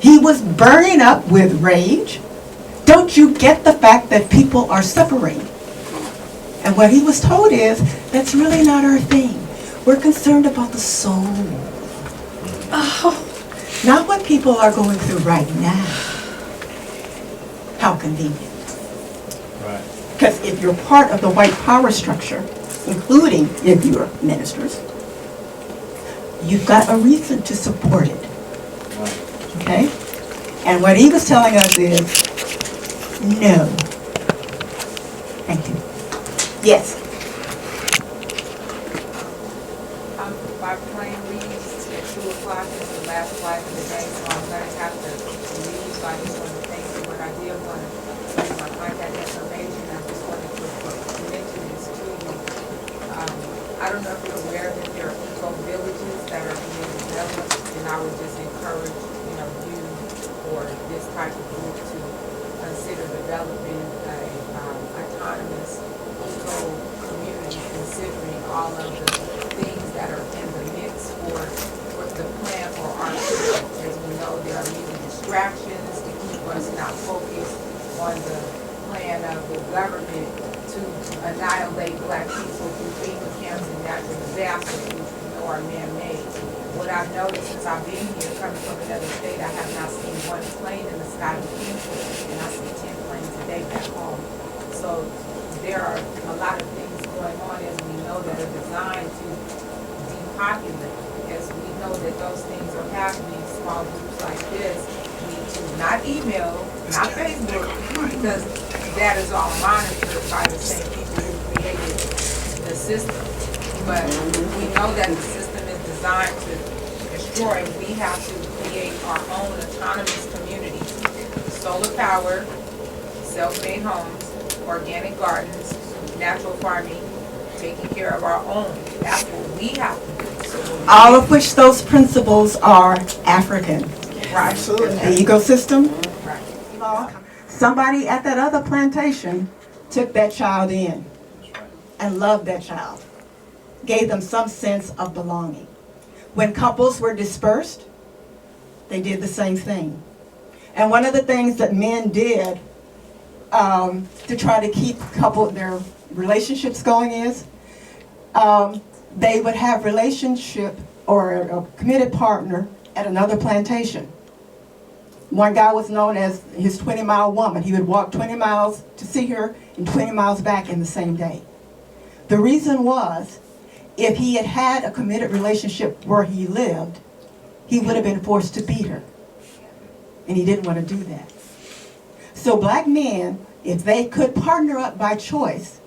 He was burning up with rage. Don't you get the fact that people are suffering? And what he was told is, that's really not our thing. We're concerned about the soul. Oh, not what people are going through right now. How convenient. Right. Because if you're part of the white power structure, including if you're ministers, you've got a reason to support it. Okay? And what he was telling us is, no. Thank you. Yes. My plane leaves at 2 o'clock. It's the last flight of the day, so I'm going to have to leave. So I just want to thank you. What I did want to use my contact information. I just wanted to mention this to you. I don't know if you're aware that there are eco villages that are being developed, and I would just encourage you or this type of group to consider developing a autonomous eco community, considering all of the things that are in the mix for the plan for our people. As we know, there are many distractions to keep us not focused on the plan of the government to annihilate black people through FEMA camps and natural disasters, which we know are man-made. What I've noticed since I've been here, coming from another state, I have not seen one plane in the sky before, and I see 10 planes a day back home. So there are a lot of things going on, as we know, that are designed to depopulate. As we know that those things are happening, small groups like this need to not email, not Facebook, because that is all monitored by the same people who created the system. But we know that the system is designed to destroy. We have to create our own autonomous communities. Solar power, self-made homes, organic gardens, natural farming, taking care of our own. That's what we have to do. all of which those principles are African. Absolutely. The ecosystem. Somebody at that other plantation took that child in and loved that child, gave them some sense of belonging. When couples were dispersed, they did the same thing. And one of the things that men did to try to keep their relationships going is they would have relationship or a committed partner at another plantation. One guy was known as his 20-mile woman. He would walk 20 miles to see her and 20 miles back in the same day. The reason was, if he had had a committed relationship where he lived, he would have been forced to beat her. And he didn't want to do that. So black men, if they could partner up by choice,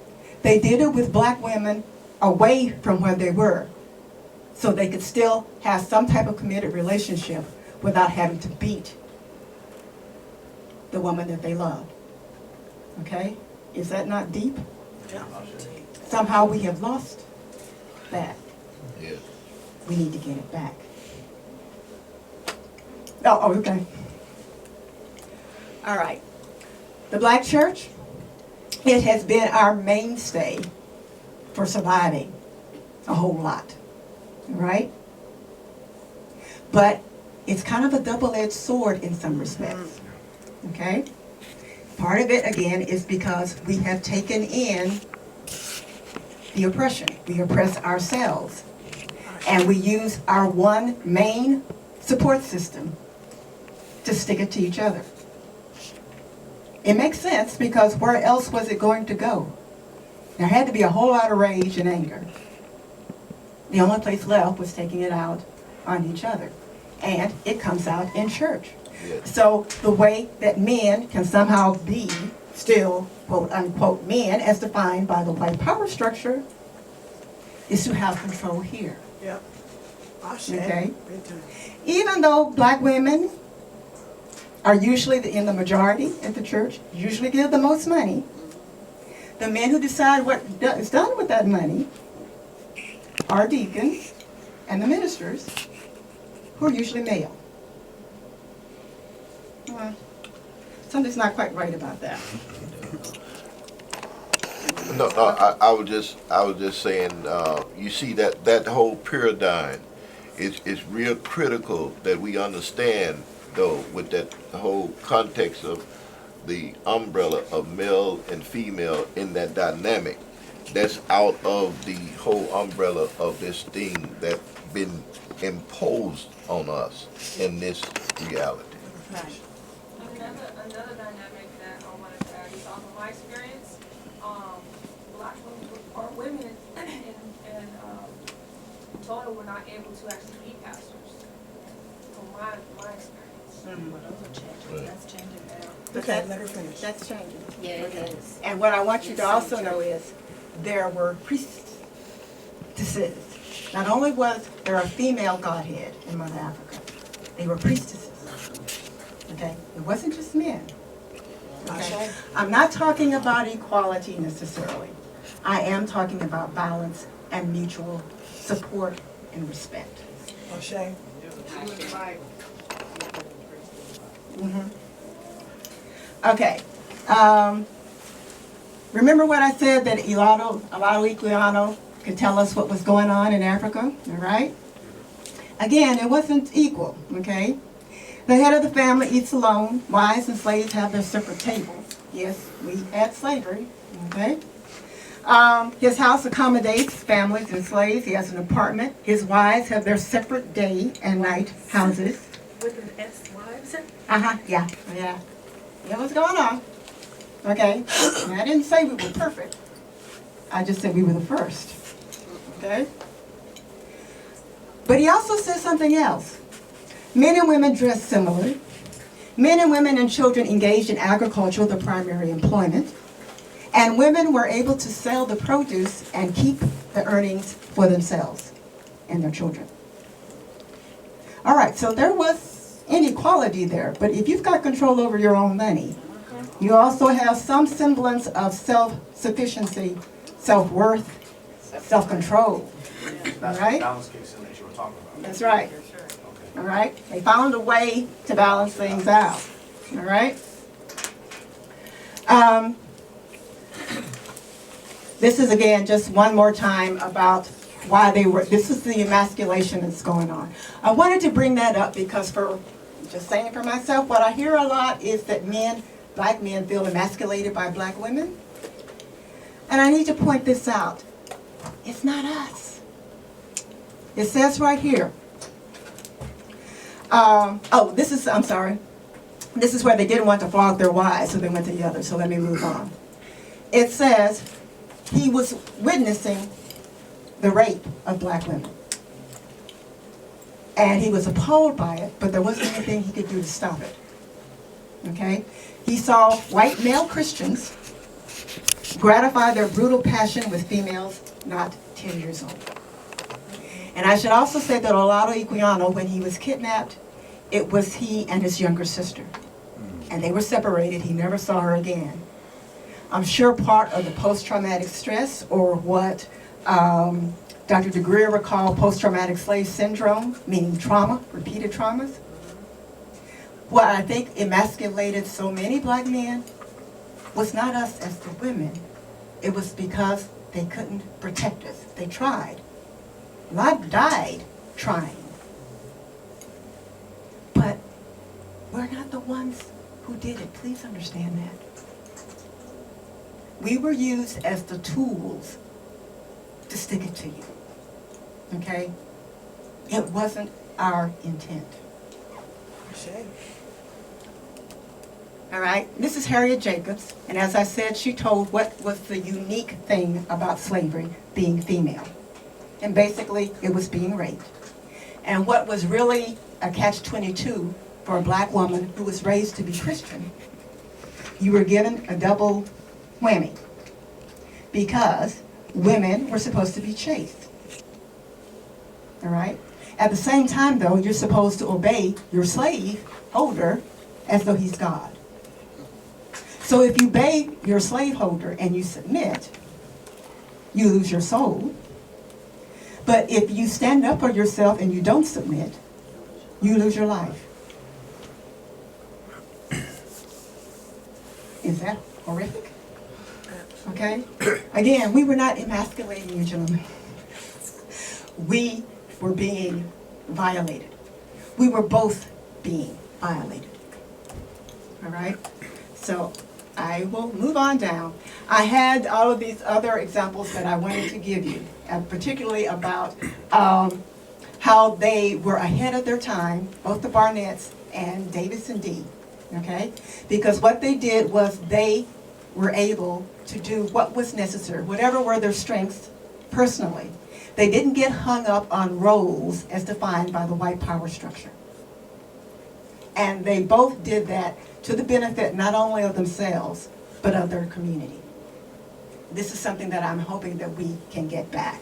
they did it with black women away from where they were, so they could still have some type of committed relationship without having to beat the woman that they loved. Okay? Is that not deep? Yeah. Somehow we have lost that. Yes. We need to get it back. Oh, okay. All right. The black church, it has been our mainstay for surviving a whole lot, right? But it's kind of a double-edged sword in some respects, okay? Part of it, again, is because we have taken in the oppression. We oppress ourselves. And we use our one main support system to stick it to each other. It makes sense, because where else was it going to go? There had to be a whole lot of rage and anger. The only place left was taking it out on each other. And it comes out in church. Yes. So the way that men can somehow be still, quote unquote, men as defined by the white power structure is to have control here. Yep. Okay? Even though black women are usually in the majority at the church, usually give the most money, the men who decide what is done with that money are deacons and the ministers, who are usually male. Well, something's not quite right about that. No, I was just saying, you see that whole paradigm is real critical that we understand, though, with that whole context of the umbrella of male and female in that dynamic. That's out of the whole umbrella of this thing that's been imposed on us in this reality. Another dynamic that I wanted to add is off of my experience. Black women or women in total were not able to actually be pastors. From my experience. Well, those are changing. That's changing now. Okay, let her finish. That's changing. Yeah, it is. And what I want you to also know is there were priestesses. Not only was there a female godhead in Mother Africa, they were priestesses. Okay? It wasn't just men. Okay? I'm not talking about equality necessarily. I am talking about balance and mutual support and respect. O'Shea. Okay. Remember what I said, that Olaudah Equiano could tell us what was going on in Africa, all right? Again, it wasn't equal, okay? The head of the family eats alone. Wives and slaves have their separate tables. Yes, we had slavery, okay? His house accommodates families and slaves. He has an apartment. His wives have their separate day and night houses. With an S, wives? Yeah. Yeah, what's going on? Okay? And I didn't say we were perfect. I just said we were the first. Okay? But he also said something else. Men and women dress similarly. Men and women and children engaged in agriculture, the primary employment. And women were able to sell the produce and keep the earnings for themselves and their children. All right, so there was inequality there. But if you've got control over your own money, you also have some semblance of self-sufficiency, self-worth, self-control. That's Right? the balance case that you were talking about. That's right. All right? They found a way to balance things out. All right? This is, again, just one more time about why they were, this is the emasculation that's going on. I wanted to bring that up because just saying for myself, what I hear a lot is that black men feel emasculated by black women. And I need to point this out. It's not us. It says right here. I'm sorry. This is where they didn't want to flog their wives, so they went to the other. So let me move on. It says he was witnessing the rape of black women. And he was appalled by it, but there wasn't anything he could do to stop it. Okay? He saw white male Christians gratify their brutal passion with females not 10 years old. And I should also say that Olaudah Equiano, when he was kidnapped, it was he and his younger sister. And they were separated. He never saw her again. I'm sure part of the post-traumatic stress, or what Dr. DeGreer would call post-traumatic slave syndrome, meaning trauma, repeated traumas. What I think emasculated so many black men was not us as the women. It was because they couldn't protect us. They tried. A lot died trying. But we're not the ones who did it. Please understand that. We were used as the tools to stick it to you. Okay? It wasn't our intent. All right? This is Harriet Jacobs, and as I said, she told what was the unique thing about slavery, being female. And basically, it was being raped. And what was really a catch-22 for a black woman who was raised to be Christian, you were given a double whammy, because women were supposed to be chaste. All right? At the same time, though, you're supposed to obey your slave holder as though he's God. So if you obey your slave holder and you submit, you lose your soul. But if you stand up for yourself and you don't submit, you lose your life. Is that horrific? Okay? Again, we were not emasculating you, gentlemen. We were being violated. We were both being violated. All right? So I will move on down. I had all of these other examples that I wanted to give you, particularly about how they were ahead of their time, both the Barnetts and Davis and Dee. Okay? Because what they did was they were able to do what was necessary, whatever were their strengths personally. They didn't get hung up on roles as defined by the white power structure. And they both did that to the benefit not only of themselves, but of their community. This is something that I'm hoping that we can get back.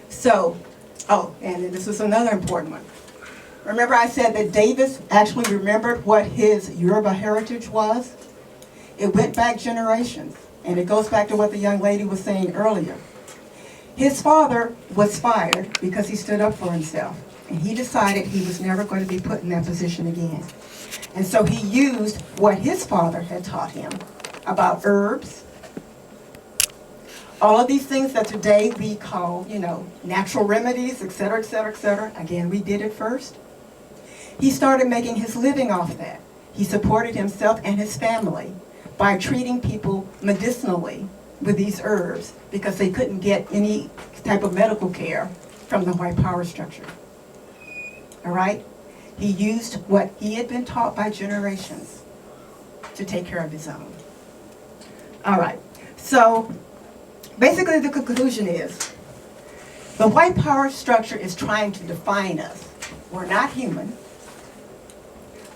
So, and this was another important one. Remember I said that Davis actually remembered what his Yoruba heritage was? It went back generations, and it goes back to what the young lady was saying earlier. His father was fired because he stood up for himself, and he decided he was never going to be put in that position again. And so he used what his father had taught him about herbs, all of these things that today we call, natural remedies, et cetera, et cetera, et cetera. Again, we did it first. He started making his living off that. He supported himself and his family by treating people medicinally with these herbs because they couldn't get any type of medical care from the white power structure. All right? He used what he had been taught by generations to take care of his own. All right. So basically the conclusion is the white power structure is trying to define us. We're not human.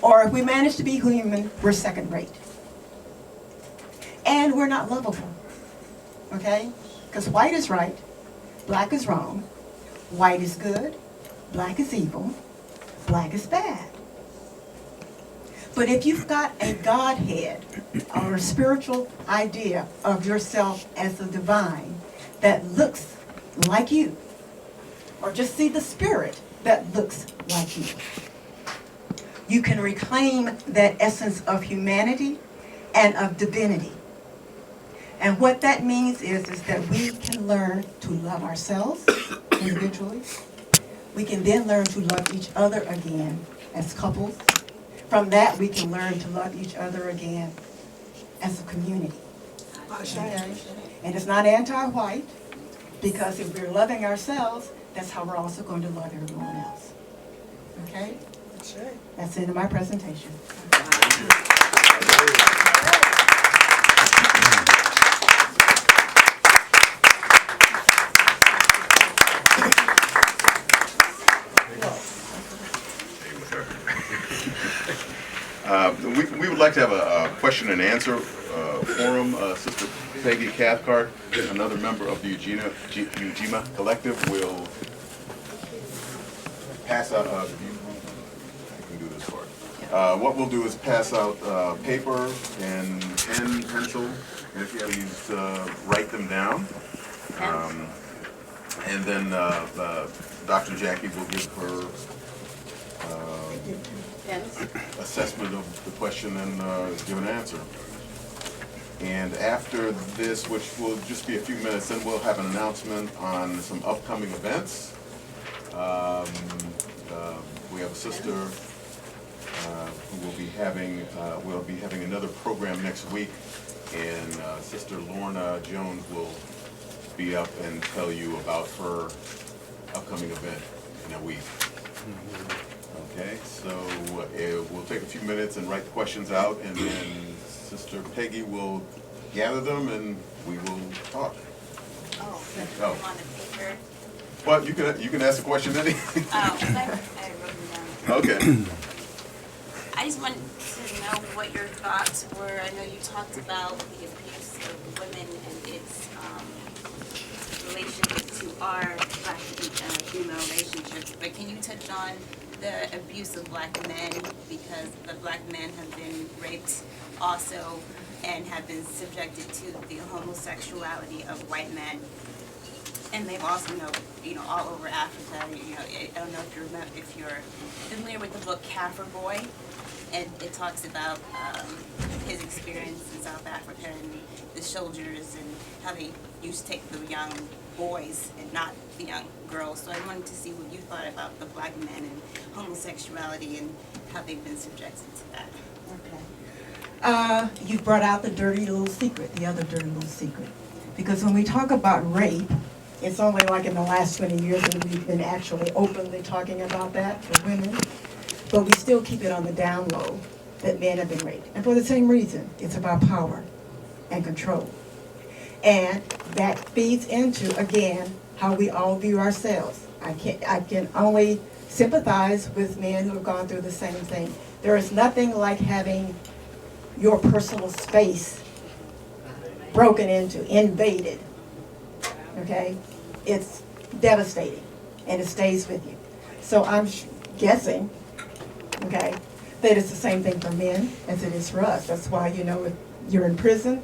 Or if we manage to be human, we're second rate. And we're not lovable. Okay? Because white is right, black is wrong, white is good, black is evil, black is bad. But if you've got a Godhead or a spiritual idea of yourself as the divine, that looks like you, or just see the spirit that looks like you. You can reclaim that essence of humanity and of divinity. And what that means is that we can learn to love ourselves individually. We can then learn to love each other again as couples. From that, we can learn to love each other again as a community. Okay? And it's not anti-white, because if we're loving ourselves, that's how we're also going to love everyone else. Okay? That's the end of my presentation. We would like to have a question and answer forum. Sister Peggy Cathcart, another member of the Ujima Collective, will pass out. You can do this part. What we'll do is pass out paper and pen, pencil, and if you have these, write them down. And then Dr. Jackie will give her assessment of the question and give an answer. And after this, which will just be a few minutes, then we'll have an announcement on some upcoming events. We have a sister who will be having another program next week, and Sister Lorna Jones will be up and tell you about her upcoming event in a week. Okay, so we'll take a few minutes and write the questions out, and then Sister Peggy will gather them and we will talk. Oh, on the paper? Well, you can ask a question then. Oh, I wrote them down. Okay. I just wanted to know what your thoughts were. I know you talked about the abuse of women and its relationship to our black female relationships, but can you touch on the abuse of black men, because the black men have been raped also and have been subjected to the homosexuality of white men, and they've also all over Africa. I don't know if you're familiar with the book Kaffir Boy, and it talks about his experience in South Africa and the soldiers and how they used to take the young boys and not the young girls. So I wanted to see what you thought about the black men and homosexuality and how they've been subjected to that. Okay. You brought out the dirty little secret, the other dirty little secret. Because when we talk about rape, it's only like in the last 20 years that we've been actually openly talking about that for women. But we still keep it on the down low that men have been raped. And for the same reason, it's about power and control. And that feeds into, again, how we all view ourselves. I can only sympathize with men who have gone through the same thing. There is nothing like having your personal space broken into, invaded. Okay? It's devastating, and it stays with you. So I'm guessing, okay, that it's the same thing for men as it is for us. That's why, if you're in prison,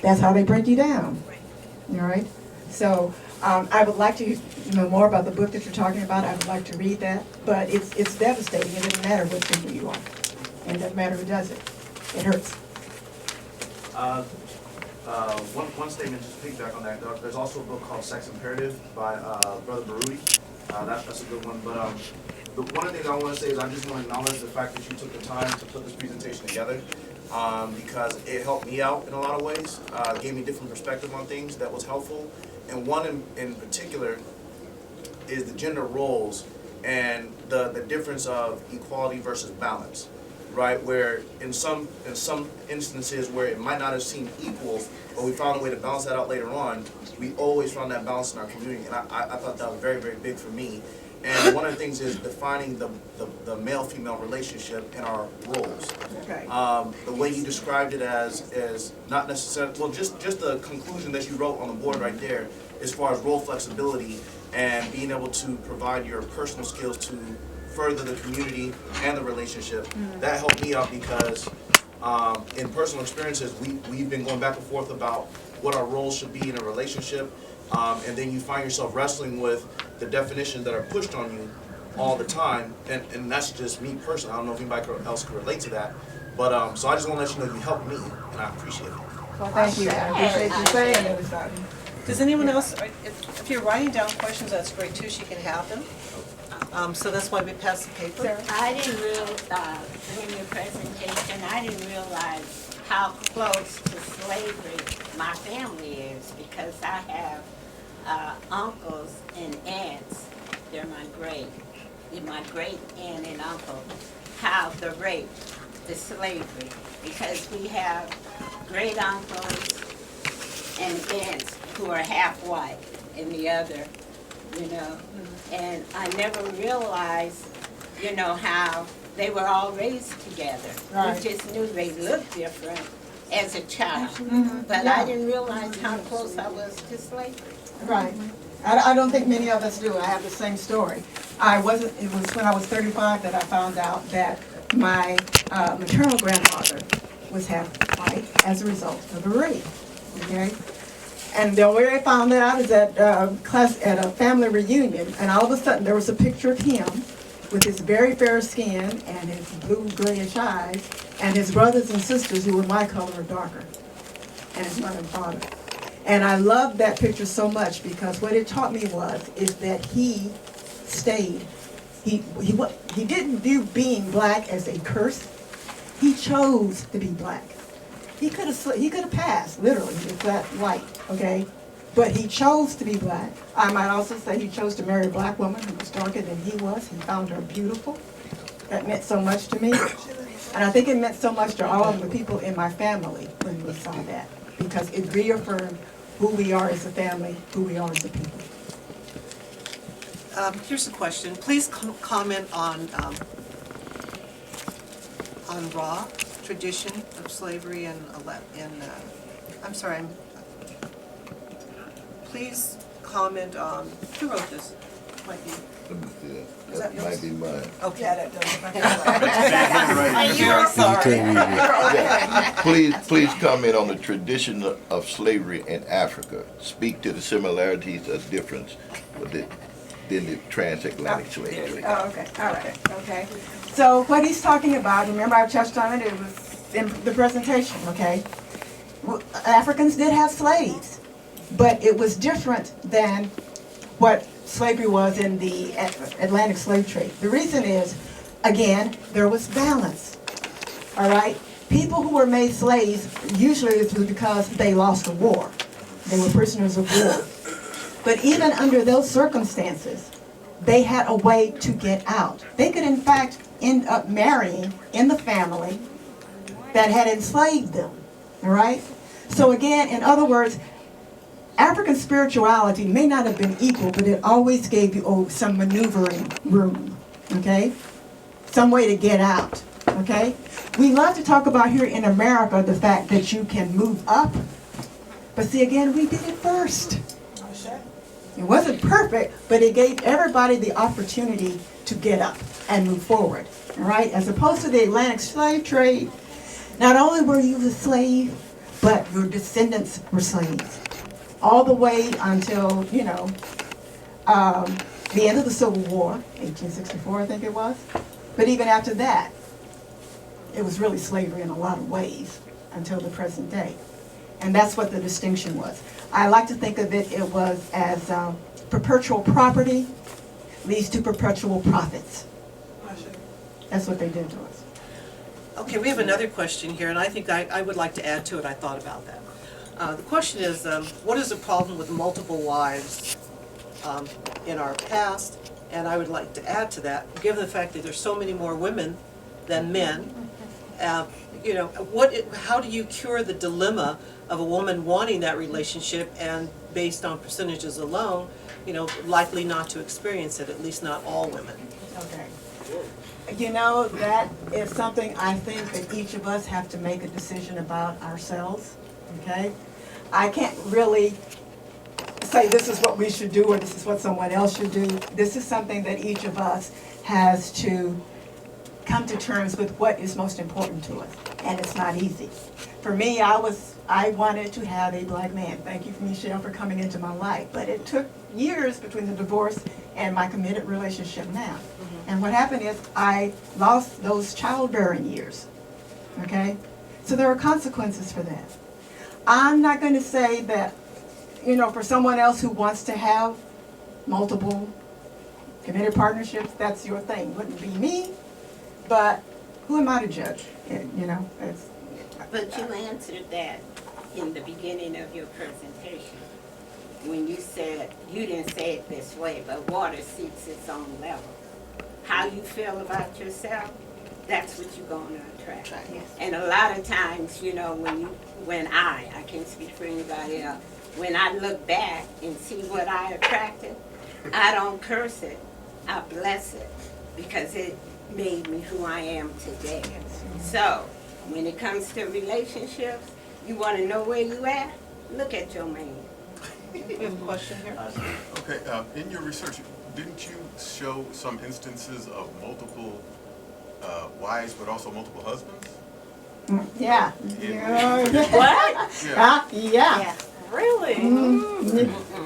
that's how they break you down. All right? So I would like to know more about the book that you're talking about. I would like to read that. But it's devastating. It doesn't matter what gender you are. And it doesn't matter who does it. It hurts. One statement, just to piggyback on that, there's also a book called Sex Imperative by Brother Baruti. That's a good one. But one of the things I want to say is I just want to acknowledge the fact that you took the time to put this presentation together. Because it helped me out in a lot of ways, gave me different perspective on things that was helpful. And one in particular is the gender roles and the difference of equality versus balance, right? Where in some instances where it might not have seemed equal, but we found a way to balance that out later on, we always found that balance in our community. And I thought that was very, very big for me. And one of the things is defining the male-female relationship in our roles. Okay. The way you described it as not necessarily, well, just the conclusion that you wrote on the board right there, as far as role flexibility and being able to provide your personal skills to further the community and the relationship. That helped me out because In personal experiences, we've been going back and forth about what our roles should be in a relationship, and then you find yourself wrestling with the definitions that are pushed on you all the time, and that's just me personally. I don't know if anybody else can relate to that, but so I just want to let you know you helped me, and I appreciate it. Well, thank you. I appreciate you saying it. Does anyone else, if you're writing down questions, that's great too, she can have them. So that's why we pass the paper. I didn't realize, in your presentation, I didn't realize how close to slavery my family is, because I have uncles and aunts. They're my great aunt and uncle, how the rape, the slavery, because we have great uncles and aunts who are half white and the other, and I never realized, how they were all raised together. Right. We just knew they looked different as a child, but Yeah. I didn't realize how close I was to slavery. Right. I don't think many of us do. I have the same story. It was when I was 35 that I found out that my maternal grandmother was half white as a result of a rape. Okay? And the way I found that out is at a family reunion, and all of a sudden there was a picture of him with his very fair skin and his blue grayish eyes, and his brothers and sisters who were my color or darker, and his mother and father. And I loved that picture so much because what it taught me is that he stayed. He didn't view being black as a curse. He chose to be black. He could have passed, literally, with that white, okay? But he chose to be black. I might also say he chose to marry a black woman who was darker than he was. He found her beautiful. That meant so much to me. And I think it meant so much to all of the people in my family when we saw that, because it reaffirmed who we are as a family, who we are as a people. Here's a question. Please comment on Ra, tradition of slavery in I'm sorry. Please comment on, who wrote this? Might be. Let me see Is that that might yours? be mine. Okay. Yeah, that does. I'm very sorry. Please comment on the tradition of slavery in Africa. Speak to the similarities or difference with it than the transatlantic slave trade. Oh, okay, all right, okay. So what he's talking about, remember I touched on it, it was in the presentation, okay? Africans did have slaves, but it was different than what slavery was in the Atlantic slave trade. The reason is, again, there was balance, all right? People who were made slaves, usually it was because they lost a war. They were prisoners of war. But even under those circumstances, they had a way to get out. They could, in fact, end up marrying in the family that had enslaved them, all right? So again, in other words, African spirituality may not have been equal, but it always gave you some maneuvering room, okay? Some way to get out, okay? We love to talk about here in America the fact that you can move up, but see, again, we did it first. It wasn't perfect, but it gave everybody the opportunity to get up and move forward, all right? As opposed to the Atlantic slave trade, not only were you a slave, but your descendants were slaves. All the way until, the end of the Civil War, 1864, I think it was. But even after that, it was really slavery in a lot of ways until the present day. And that's what the distinction was. I like to think of it was as perpetual property leads to perpetual profits. That's what they did to us. Okay, we have another question here, and I think I would like to add to it. I thought about that. The question is, what is the problem with multiple wives in our past? And I would like to add to that, given the fact that there's so many more women than men, how do you cure the dilemma of a woman wanting that relationship and based on percentages alone, likely not to experience it, at least not all women? Okay. That is something I think that each of us have to make a decision about ourselves, okay? I can't really say this is what we should do or this is what someone else should do. This is something that each of us has to come to terms with what is most important to us, and it's not easy. For me, I wanted to have a black man. Thank you, Michelle, for coming into my life. But it took years between the divorce and my committed relationship now. And what happened is I lost those childbearing years, okay? So there are consequences for that. I'm not going to say that, you know, for someone else who wants to have multiple committed partnerships, that's your thing. Wouldn't be me, but who am I to judge? You know, it's, But you answered that in the beginning of your presentation when you said, you didn't say it this way, but water seeks its own level. How you feel about yourself, that's what you're going to attract. Yes. And a lot of times, you know, when I can't speak for anybody else, when I look back and see what I attracted, I don't curse it, I bless it, because it made me who I am today. So, when it comes to relationships, you want to know where you at? Look at your man. We have a question here. Okay, in your research, didn't you show some instances of multiple wives, but also multiple husbands? yeah. What? Yeah. Really?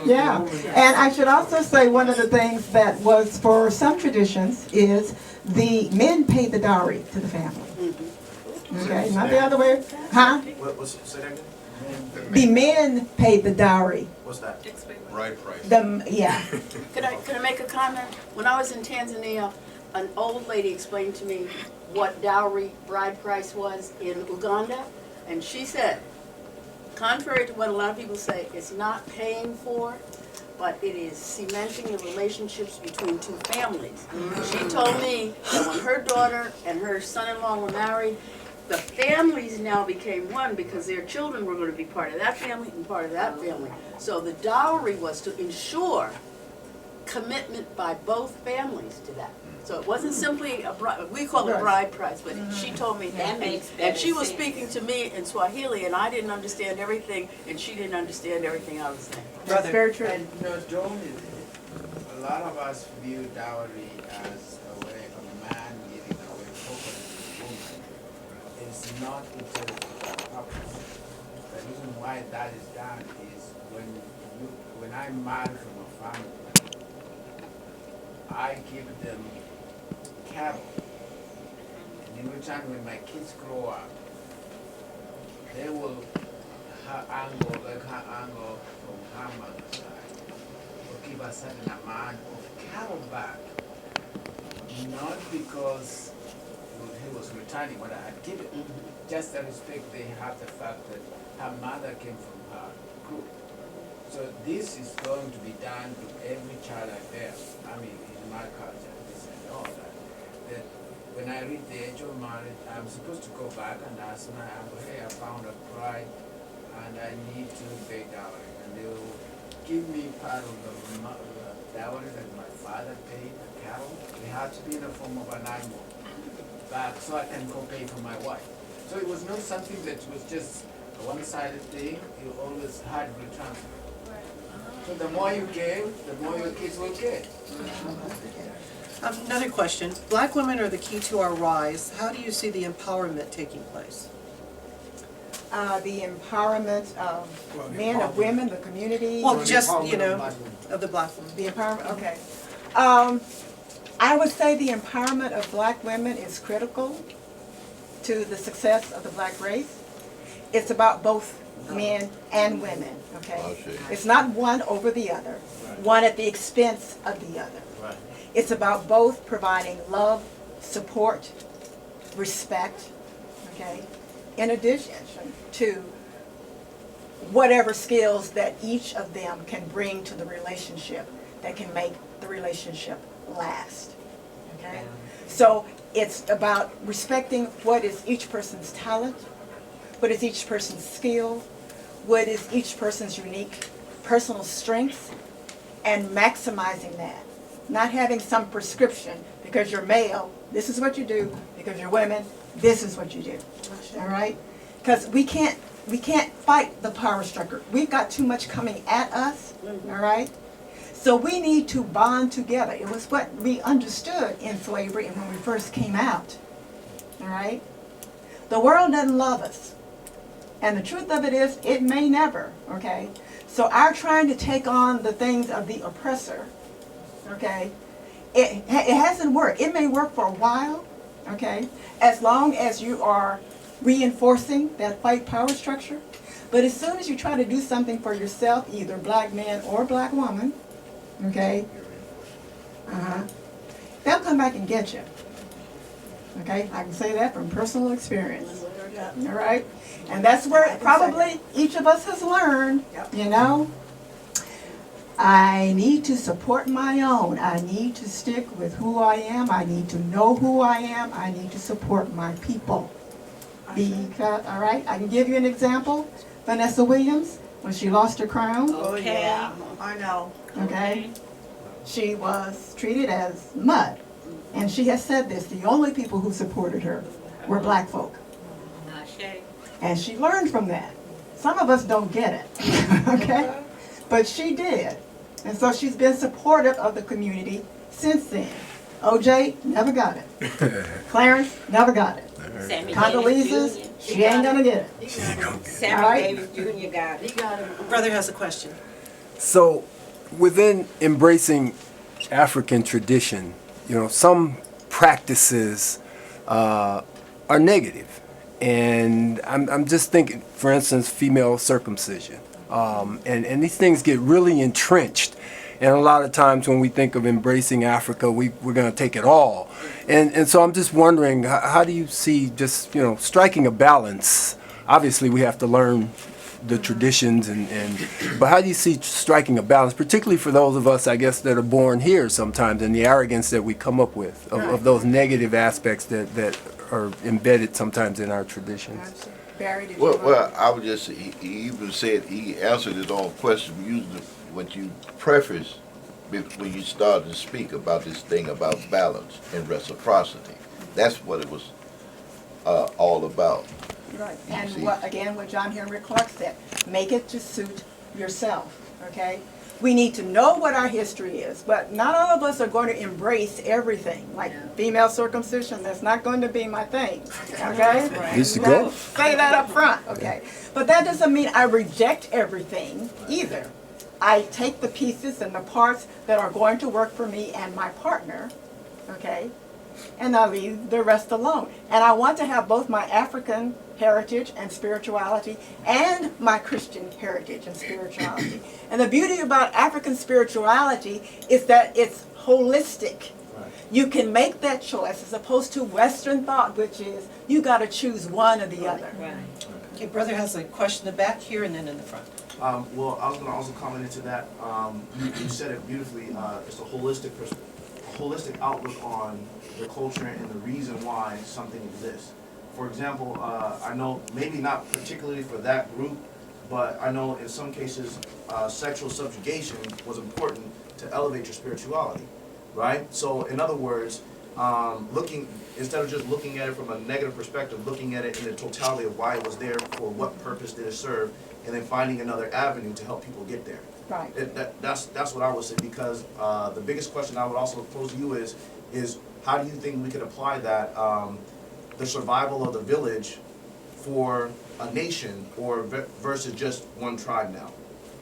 Yeah. And I should also say one of the things that was for some traditions is the men paid the dowry to the family. Okay, not the other way. Huh? Say that again? The men paid the dowry. What's that? Bride price. Yeah. Could I make a comment? When I was in Tanzania, an old lady explained to me what dowry bride price was in Uganda, and she said, contrary to what a lot of people say, it's not paying for, but it is cementing the relationships between two families. She told me that when her daughter and her son-in-law were married, the families now became one because their children were going to be part of that family and part of that family. So the dowry was to ensure commitment by both families to that. So it wasn't simply a bride, we call it bride price, but she told me That makes and she better was sense. speaking to me in Swahili, and I didn't understand everything, and she didn't understand everything I was saying. That's very true. And not only that, a lot of us view dowry as a way of a man giving away property to a woman. It's not intended for that purpose. The reason why that is done is when I marry from a family, I give them cattle. And in return, when my kids grow up, they will have angle, like her angle from her mother's side, will give a certain amount of cattle back. Not because he was returning what I had given, just the respect they have the fact that her mother came from her group. So this is going to be done to every child I bear. I mean, in my culture, this and all that. That when I reach the age of marriage, I'm supposed to go back and ask my uncle, hey, I found a bride and I need to pay dowry. And they will give me part of the dowry that my father paid, the cattle. It had to be in the form of an animal back so I can go pay for my wife. So it was not something that was just a one-sided thing. You always had return. So the more you give, the more your kids will get. Another question. Black women are the key to our rise. How do you see the empowerment taking place? The empowerment of men, of women, the community. Well, just, you know, of the black women. The empowerment, okay. I would say the empowerment of black women is critical to the success of the black race. It's about both men and women, okay? It's not one over the other, one at the expense of the other. It's about both providing love, support, respect, okay? In addition to whatever skills that each of them can bring to the relationship that can make the relationship last, okay? So it's about respecting what is each person's talent, what is each person's skill, what is each person's unique personal strengths, and maximizing that. Not having some prescription, because you're male, this is what you do, because you're women, this is what you do, all right? Because we can't fight the power struggle. We've got too much coming at us, all right? So we need to bond together. It was what we understood in slavery and when we first came out, all right? The world doesn't love us. And the truth of it is, it may never, okay? So our trying to take on the things of the oppressor, okay, it hasn't worked. It may work for a while, okay, as long as you are reinforcing that white power structure. But as soon as you try to do something for yourself, either black man or black woman, okay, they'll come back and get you. Okay, I can say that from personal experience. All right, and that's where probably each of us has learned, you know, I need to support my own. I need to stick with who I am. I need to know who I am. I need to support my people. Because, all right, I can give you an example. Vanessa Williams, when she lost her crown. Oh, yeah, I know. Okay, she was treated as mud. And she has said this, the only people who supported her were black folk. And she learned from that. Some of us don't get it, okay? But she did. And so she's been supportive of the community since then. OJ never got it. Clarence never got it. Condoleezza, she ain't gonna get it. Sammy Davis Jr. got it. He got it. Brother has a question. So, within embracing African tradition, you know, some practices are negative. And I'm just thinking, for instance, female circumcision. And these things get really entrenched. And a lot of times when we think of embracing Africa, we're going to take it all. And so I'm just wondering, how do you see just, you know, striking a balance? Obviously, we have to learn the traditions, but how do you see striking a balance, particularly for those of us, I guess, that are born here sometimes, and the arrogance that we come up with, of those negative aspects that are embedded sometimes in our traditions? Barry, did Well, I would just, he even said, he answered his own question using what you prefaced when you started to speak about this thing about balance and reciprocity. That's what it was all about. Right. And what John Henry Clark said, make it to suit yourself, okay? We need to know what our history is, but not all of us are going to embrace everything. Like female circumcision, that's not going to be my thing, okay? Needs to go. Say that up front, okay? But that doesn't mean I reject everything either. I take the pieces and the parts that are going to work for me and my partner, okay? And I leave the rest alone. And I want to have both my African heritage and spirituality and my Christian heritage and spirituality. And the beauty about African spirituality is that it's holistic. You can make that choice as opposed to Western thought, which is you got to choose one or the other. Okay, brother has a question in the back here and then in the front. Well, I was going to also comment into that. You said it beautifully. It's a holistic outlook on the culture and the reason why something exists. For example, I know maybe not particularly for that group, but I know in some cases sexual subjugation was important to elevate your spirituality, right? So in other words, instead of just looking at it from a negative perspective, looking at it in the totality of why it was there, for what purpose did it serve, and then finding another avenue to help people get there. Right. That's what I would say, because the biggest question I would also pose to you is how do you think we could apply that, the survival of the village for a nation or versus just one tribe now?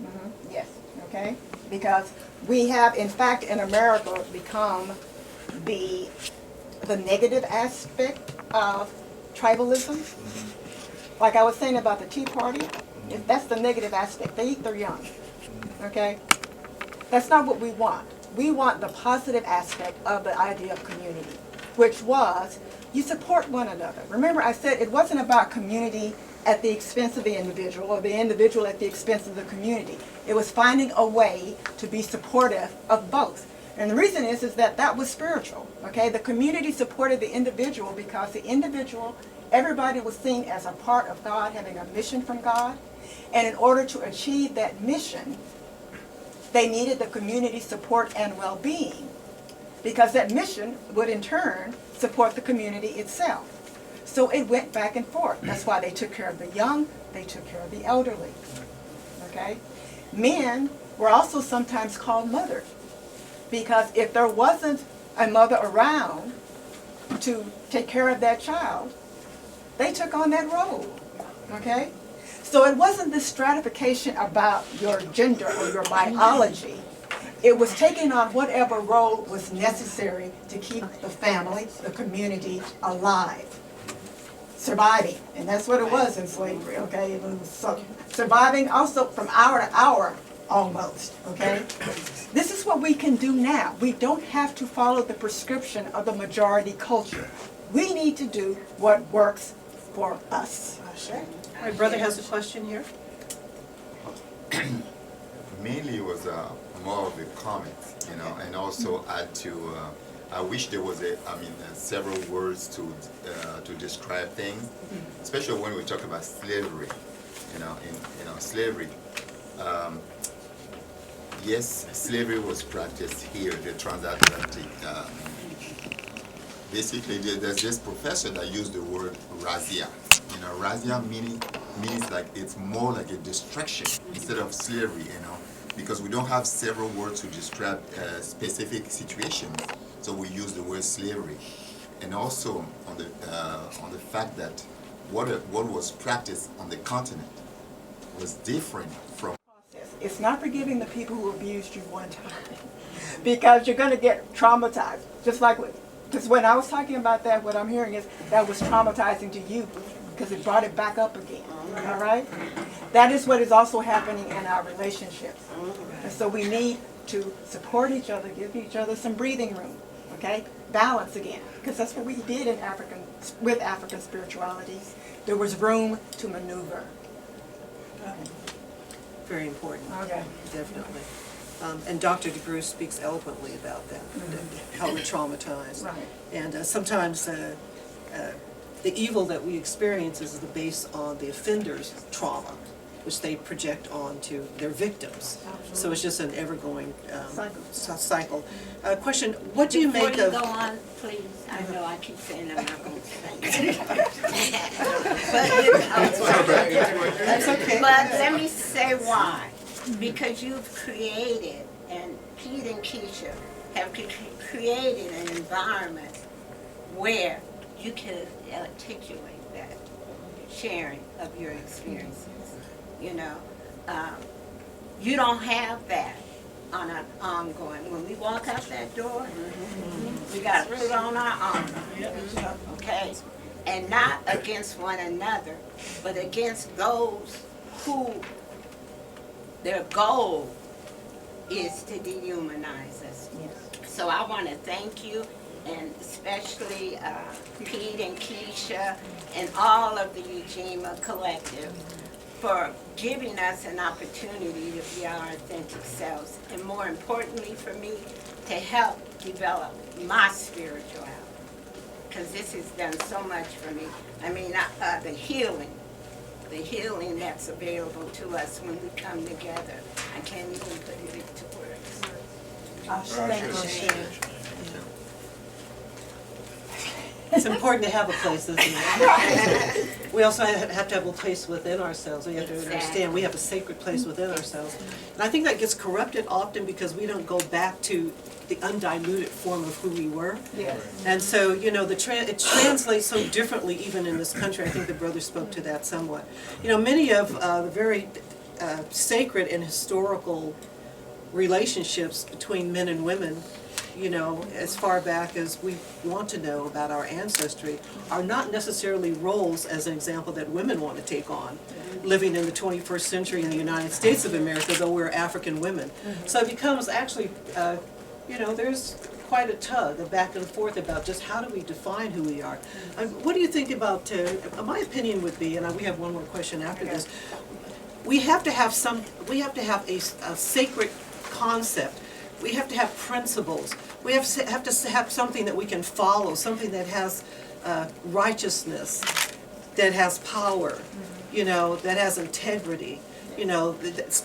Mm-hmm. Yes, okay? Because we have, in fact, in America, become the negative aspect of tribalism. Mm-hmm. Like I was saying about the Tea Party, that's the negative aspect. They eat their young, okay? That's not what we want. We want the positive aspect of the idea of community, which was you support one another. Remember, I said it wasn't about community at the expense of the individual or the individual at the expense of the community. It was finding a way to be supportive of both. And the reason is that that was spiritual, okay? The community supported the individual because the individual, everybody was seen as a part of God, having a mission from God. And in order to achieve that mission, they needed the community support and well-being, because that mission would in turn support the community itself. So it went back and forth. That's why they took care of the young, they took care of the elderly, okay? Men were also sometimes called mothers, because if there wasn't a mother around, to take care of that child, they took on that role, okay? So it wasn't this stratification about your gender or your biology. It was taking on whatever role was necessary to keep the family, the community alive, surviving. And that's what it was in slavery, okay? It was surviving also from hour to hour, almost, okay? This is what we can do now. We don't have to follow the prescription of the majority culture. We need to do what works for us. My brother has a question here. Mainly it was more of a comment, you know, and also add to, I wish there was several words to describe things, especially when we talk about slavery, slavery. Yes, slavery was practiced here, the transatlantic. Basically, there's this professor that used the word razzia. You know, razzia means like it's more like a distraction instead of slavery, you know, because we don't have several words to describe specific situations, so we use the word slavery. And also on the fact that what was practiced on the continent was different from. It's not forgiving the people who abused you one time, because you're going to get traumatized. Just like, because when I was talking about that, what I'm hearing is that was traumatizing to you, because it brought it back up again, all right? That is what is also happening in our relationships. And so we need to support each other, give each other some breathing room, okay? Balance again, because that's what we did in with African spirituality. There was room to maneuver. Very important. Okay. Definitely. And Dr. DeBruce speaks eloquently about that, how we're traumatized. Right. And sometimes the evil that we experience is based on the offender's trauma, which they project onto their victims. Absolutely. So it's just an ever-going cycle. Question, what do you make of... Before you go on, please, I know I keep saying I'm not going to say That's okay. But let me say why. Because you've created, and Pete and Keisha have created an environment where you can articulate that sharing of your experiences. You know, you don't have that on an ongoing. When we walk out that door, we got to put it on our arm, okay? And not against one another, but against those who their goal is to dehumanize us. So I want to thank you, and especially Pete and Keisha and all of the Ujima Collective for giving us an opportunity to be our authentic selves, and more importantly for me, to help develop my spirituality, because this has done so much for me. I mean, the healing that's available to us when we come together. I can't even put it into words. Thank you. It's important to have a place, isn't it? We also have to have a place within ourselves. We have to understand we have a sacred place within ourselves. And I think that gets corrupted often because we don't go back to the undiluted form of who we were. Yes. And so, you know, it translates so differently even in this country. I think the brother spoke to that somewhat. You know, many of the very sacred and historical relationships between men and women, you know, as far back as we want to know about our ancestry, are not necessarily roles, as an example, that women want to take on, living in the 21st century in the United States of America, though we're African women. So it becomes actually, you know, there's quite a tug, a back and forth about just how do we define who we are. What do you think about, my opinion would be, and we have one more question after this, we have to have a sacred concept. We have to have principles. We have to have something that we can follow, something that has righteousness, that has power, you know, that has integrity, you know,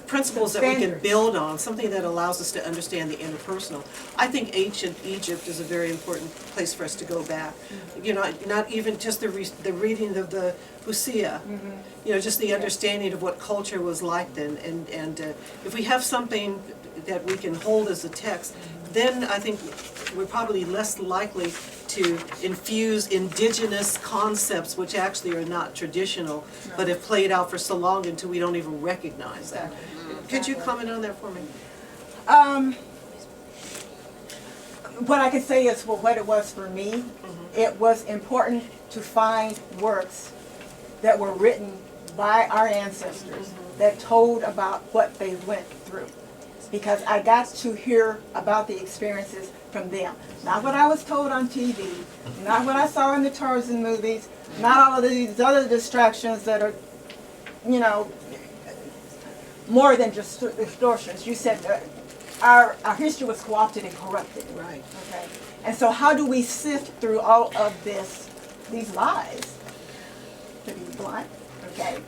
principles that we can build on, something that allows us to understand the interpersonal. I think ancient Egypt is a very important place for us to go back. You know, not even just the reading of the Hosea, you know, just the understanding of what culture was like then. And if we have something that we can hold as a text, then I think we're probably less likely to infuse indigenous concepts which actually are not traditional, but have played out for so long until we don't even recognize that. Could you comment on that for me? What I can say is, well, what it was for me, it was important to find works that were written by our ancestors that told about what they went through. Because I got to hear about the experiences from them. Not what I was told on TV, not what I saw in the Tarzan movies, not all of these other distractions that are, you know, more than just distortions. You said that our history was co-opted and corrupted. Right. Okay. And so how do we sift through all of these lies, to be blunt, okay,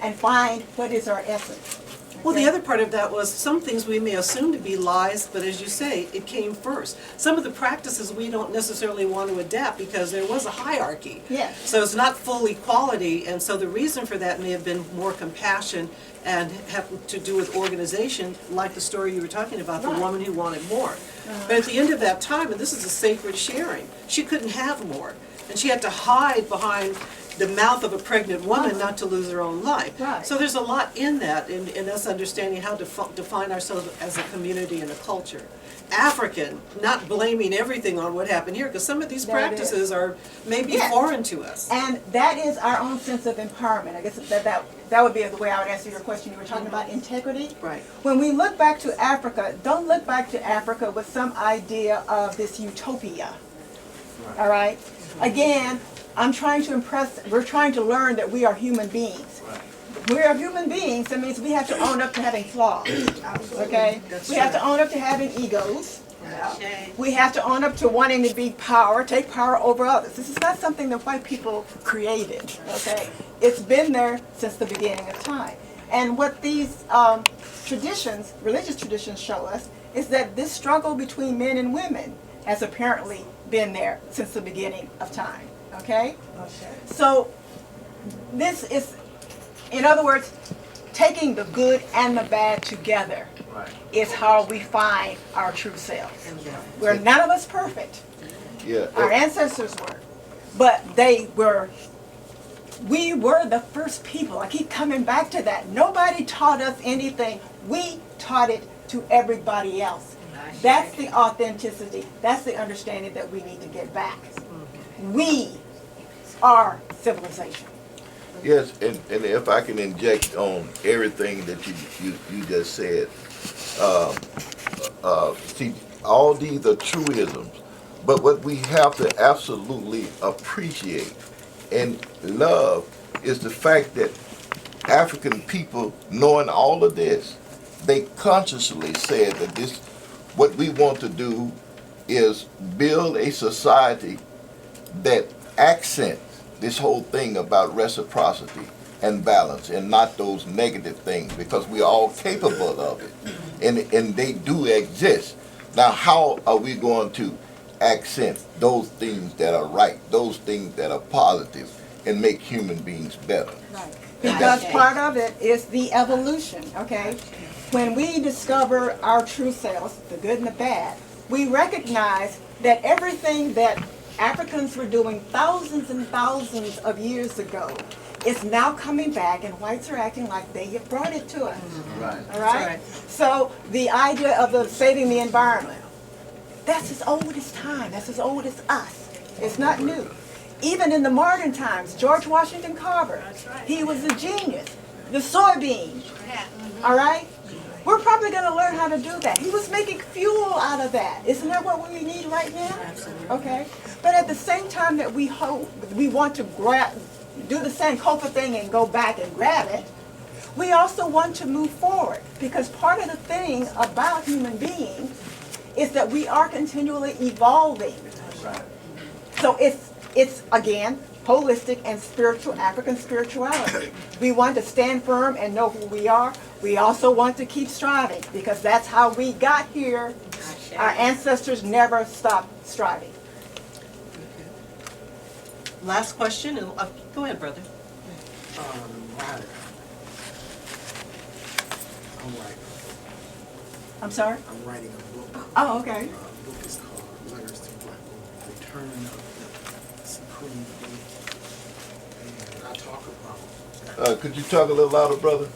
and find what is our essence? Well, the other part of that was some things we may assume to be lies, but as you say, it came first. Some of the practices we don't necessarily want to adapt because there was a hierarchy. Yes. So it's not full equality, and so the reason for that may have been more compassion and have to do with organization, like the story you were talking about, the woman who wanted more. But at the end of that time, and this is a sacred sharing, she couldn't have more. And she had to hide behind the mouth of a pregnant woman not to lose her own life. Right. So there's a lot in that, in us understanding how to define ourselves as a community and a culture. African, not blaming everything on what happened here, because some of these practices are maybe foreign to us. And that is our own sense of empowerment. I guess that would be the way I would answer your question. You were talking about integrity. Right. When we look back to Africa, don't look back to Africa with some idea of this utopia. All right? Again, we're trying to learn that we are human beings. We are human beings, that means we have to own up to having flaws, okay? We have to own up to having egos. We have to own up to wanting to be take power over others. This is not something that white people created, okay? It's been there since the beginning of time. And what these traditions, religious traditions show us, is that this struggle between men and women has apparently been there since the beginning of time. Okay? So this is, in other words, taking the good and the bad together is how we find our true selves. We're none of us perfect. Yeah. Our ancestors were. But we were the first people. I keep coming back to that. Nobody taught us anything. We taught it to everybody else. That's the authenticity. That's the understanding that we need to get back. We are civilization. Yes, and if I can inject on everything that you just said, see, all these are truisms, but what we have to absolutely appreciate and love is the fact that African people, knowing all of this, they consciously said that what we want to do is build a society that accents this whole thing about reciprocity and balance and not those negative things, because we are all capable of it and they do exist. Now, how are we going to accent those things that are right, those things that are positive, and make human beings better? Right. Because part of it is the evolution, okay? When we discover our true selves, the good and the bad, we recognize that everything that Africans were doing thousands and thousands of years ago is now coming back, and whites are acting like they have brought it to us. Right. All right? So the idea of saving the environment, that's as old as time. That's as old as us. It's not new. Even in the modern times, George Washington Carver, he was a genius. The soybean, all right? We're probably going to learn how to do that. He was making fuel out of that. Isn't that what we need right now? Absolutely. Okay? But at the same time that we want to do the Sankofa thing and go back and grab it, we also want to move forward. Because part of the thing about human beings is that we are continually evolving. Right. So it's again, holistic and spiritual, African spirituality. We want to stand firm and know who we are. We also want to keep striving, because that's how we got here. Our ancestors never stopped striving. Last question, and go ahead, brother. Right. All right. I'm sorry? I'm writing a book. Oh, okay. The book is called Letters to Black Women, Return of the Supreme Leader. And I talk about Could you talk a little louder, brother?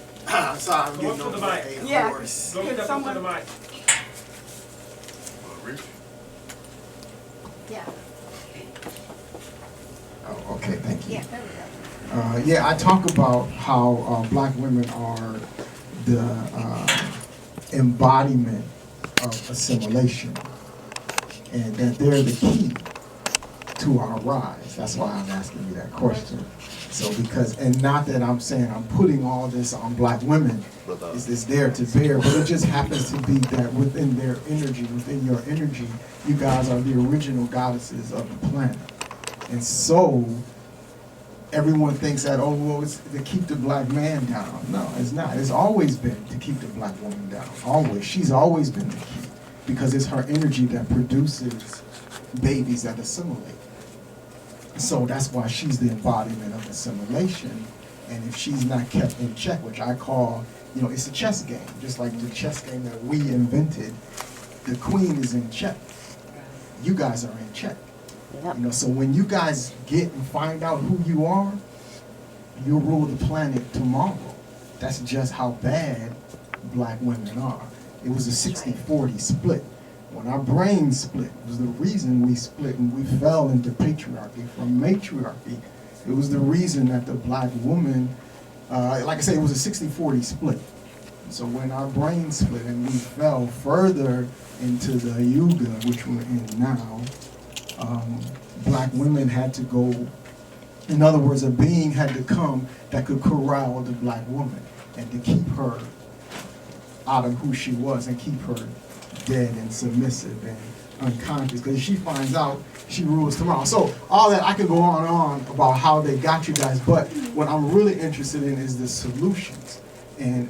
sorry, I'm Go up getting to on the my mic. Yeah. horse. Go Could step up to the someone- mic. Yeah. Oh, okay, thank you. Yeah, there we go. Yeah, I talk about how black women are the embodiment of assimilation, and that they're the key to our rise. That's why I'm asking you that question. So and not that I'm saying I'm putting all this on black women, it's there to bear, but it just happens to be that within their energy, within your energy, you guys are the original goddesses of the planet. And so, everyone thinks that, oh, well, it's to keep the black man down. No, it's not. It's always been to keep the black woman down. Always. She's always been the key. Because it's her energy that produces babies that assimilate. So that's why she's the embodiment of assimilation. And if she's not kept in check, which I call, it's a chess game. Just like the chess game that we invented, the queen is in check. You guys are in check. So when you guys get and find out who you are, you'll rule the planet tomorrow. That's just how bad black women are. It was a 60-40 split. When our brains split, it was the reason we split and we fell into patriarchy from matriarchy. It was the reason that the black woman, like I say, it was a 60-40 split. So when our brains split and we fell further into the yuga, which we're in now, black women had to go, in other words, a being had to come that could corral the black woman and to keep her out of who she was and keep her dead and submissive and unconscious. Because if she finds out, she rules tomorrow. So all that, I could go on and on about how they got you guys, but what I'm really interested in is the solutions. And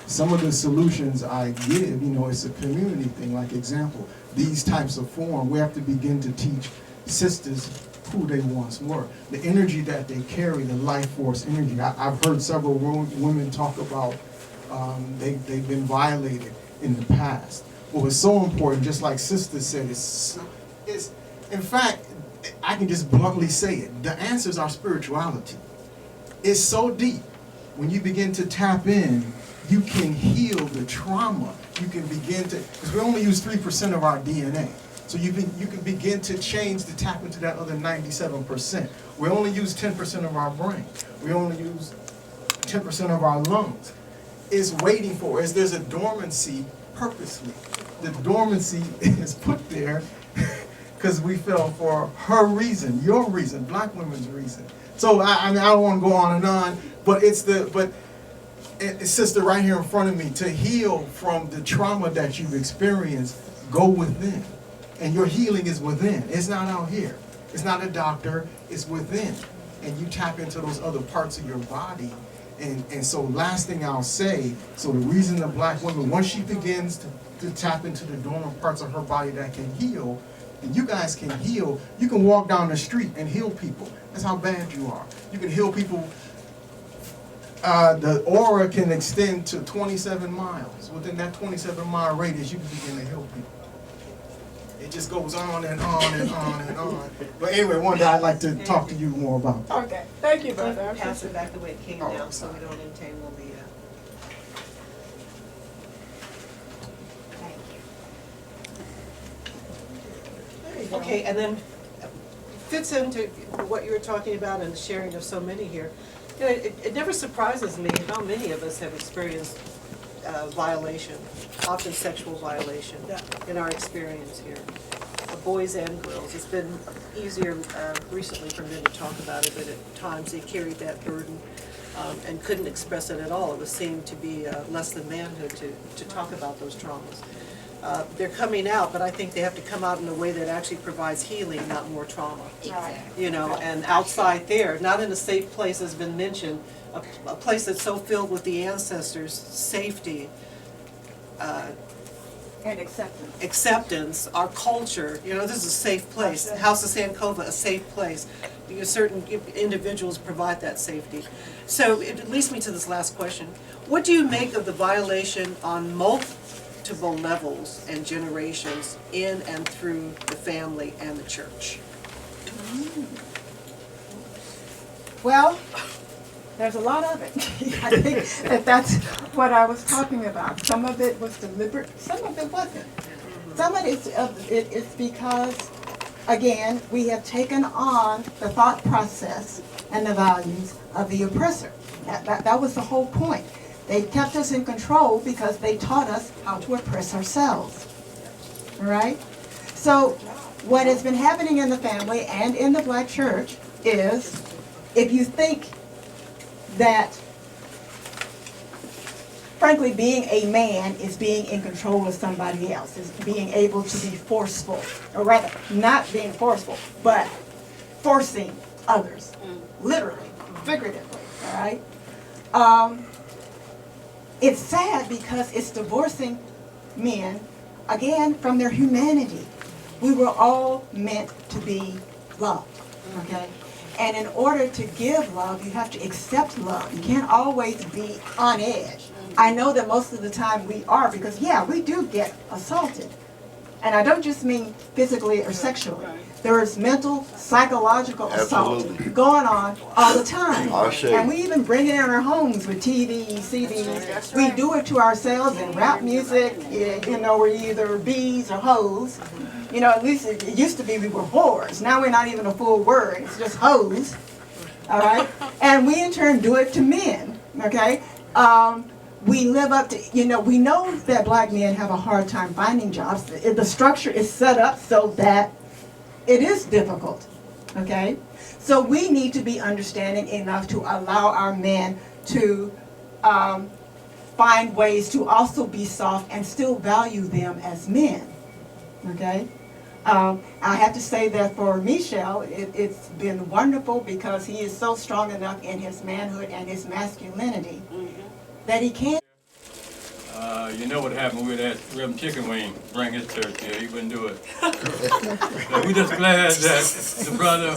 some of the solutions I give, it's a community thing. Like example, these types of form, we have to begin to teach sisters who they once were. The energy that they carry, the life force energy. I've heard several women talk about they've been violated in the past. What was so important, just like Sister said, is in fact, I can just bluntly say it, the answers are spirituality. It's so deep. When you begin to tap in, you can heal the trauma. You can begin to, because we only use 3% of our DNA. So you can begin to change to tap into that other 97%. We only use 10% of our brain. We only use 10% of our lungs. It's waiting for us. There's a dormancy purposely. The dormancy is put there because we fell for her reason, your reason, black women's reason. So I don't want to go on and on, but it's sister right here in front of me, to heal from the trauma that you've experienced, go within. And your healing is within. It's not out here. It's not a doctor, it's within. And you tap into those other parts of your body. And so last thing I'll say, so the reason the black woman, once she begins to tap into the dormant parts of her body that can heal, and you guys can heal, you can walk down the street and heal people. That's how bad you are. You can heal people. The aura can extend to 27 miles. Within that 27-mile radius, you can begin to heal people. It just goes on and on and on and on. But anyway, one day I'd like to talk to you more about that. Okay, thank you, brother. Pass it back the way it came down so we don't entangle the. Okay, and then fits into what you were talking about and the sharing of so many here. It never surprises me how many of us have experienced violation, often sexual violation, in our experience here, boys and girls. It's been easier recently for men to talk about it, but at times they carried that burden and couldn't express it at all. It was seen to be less than manhood to talk about those traumas. They're coming out, but I think they have to come out in a way that actually provides healing, not more trauma. Exactly. And outside there, not in a safe place as been mentioned, a place that's so filled with the ancestors' safety, And acceptance. acceptance, our culture, this is a safe place. House of Sankova, a safe place. Because certain individuals provide that safety. So it leads me to this last question. What do you make of the violation on multiple levels and generations in and through the family and the church? Well, there's a lot of it. I think that's what I was talking about. Some of it was deliberate, some of it wasn't. Some of it is because, again, we have taken on the thought process and the values of the oppressor. That was the whole point. They kept us in control because they taught us how to oppress ourselves. All right? So what has been happening in the family and in the black church is, if you think that, frankly, being a man is being in control of somebody else, is being able to be forceful, or rather, not being forceful, but forcing others, literally, figuratively, all right? It's sad because it's divorcing men, again, from their humanity. We were all meant to be loved, okay? And in order to give love, you have to accept love. You can't always be on edge. I know that most of the time we are, because yeah, we do get assaulted. And I don't just mean physically or sexually. There is mental, psychological assault going on all the time. And we even bring it in our homes with TVs, CDs. We do it to ourselves in rap music. You know, we're either bees or hoes. You know, at least it used to be we were whores. Now we're not even a full word. It's just hoes. All right? And we in turn do it to men. Okay? We live up to, you know, we know that black men have a hard time finding jobs. The structure is set up so that it is difficult, okay? So we need to be understanding enough to allow our men to find ways to also be soft and still value them as men, okay? I have to say that for Michel, it's been wonderful because he is so strong enough in his manhood and his masculinity that he can. You know what happened with that Reverend Chicken Wing bring his church here. He wouldn't do it. So we're just glad that the brother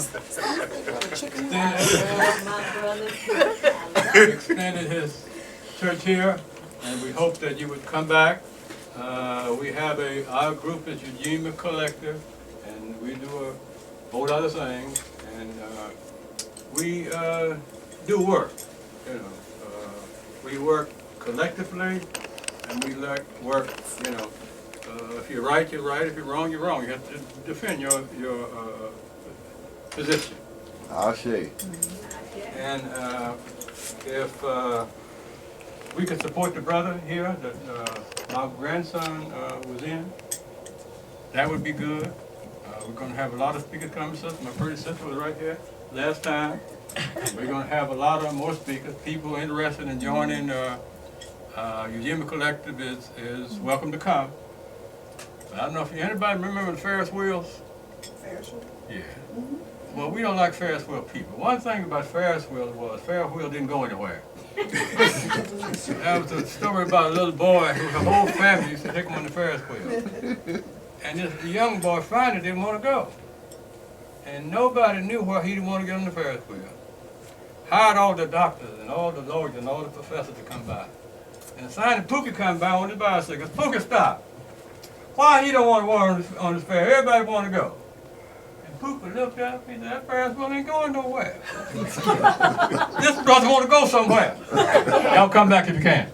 extended his church here, and we hope that you would come back. We have our group is Ujima Collective, and we do a whole lot of things, and we do work. You know, we work collectively. And we work, you know, if you're right, you're right. If you're wrong, you're wrong. You have to defend your position. I'll see. And if we could support the brother here that my grandson was in, that would be good. We're going to have a lot of speakers coming. My pretty sister was right here last time. We're going to have a lot of more speakers. People interested in joining. Ujima Collective is welcome to come. I don't know if anybody remember the Ferris wheels? Ferris wheel? Yeah. Well, we don't like Ferris wheel people. One thing about Ferris wheel was Ferris wheel didn't go anywhere. That was a story about a little boy whose whole family used to take him on the Ferris wheel. And this young boy finally didn't want to go. And nobody knew why he didn't want to get on the Ferris wheel. Hired all the doctors and all the lawyers and all the professors to come by. And Simon Pookie come by on his bicycle. Pookie, stop. Why he don't want to go on this fair? Everybody want to go. And Pookie looked up. He said, that Ferris wheel ain't going nowhere. This brother want to go somewhere. Y'all come back if you can.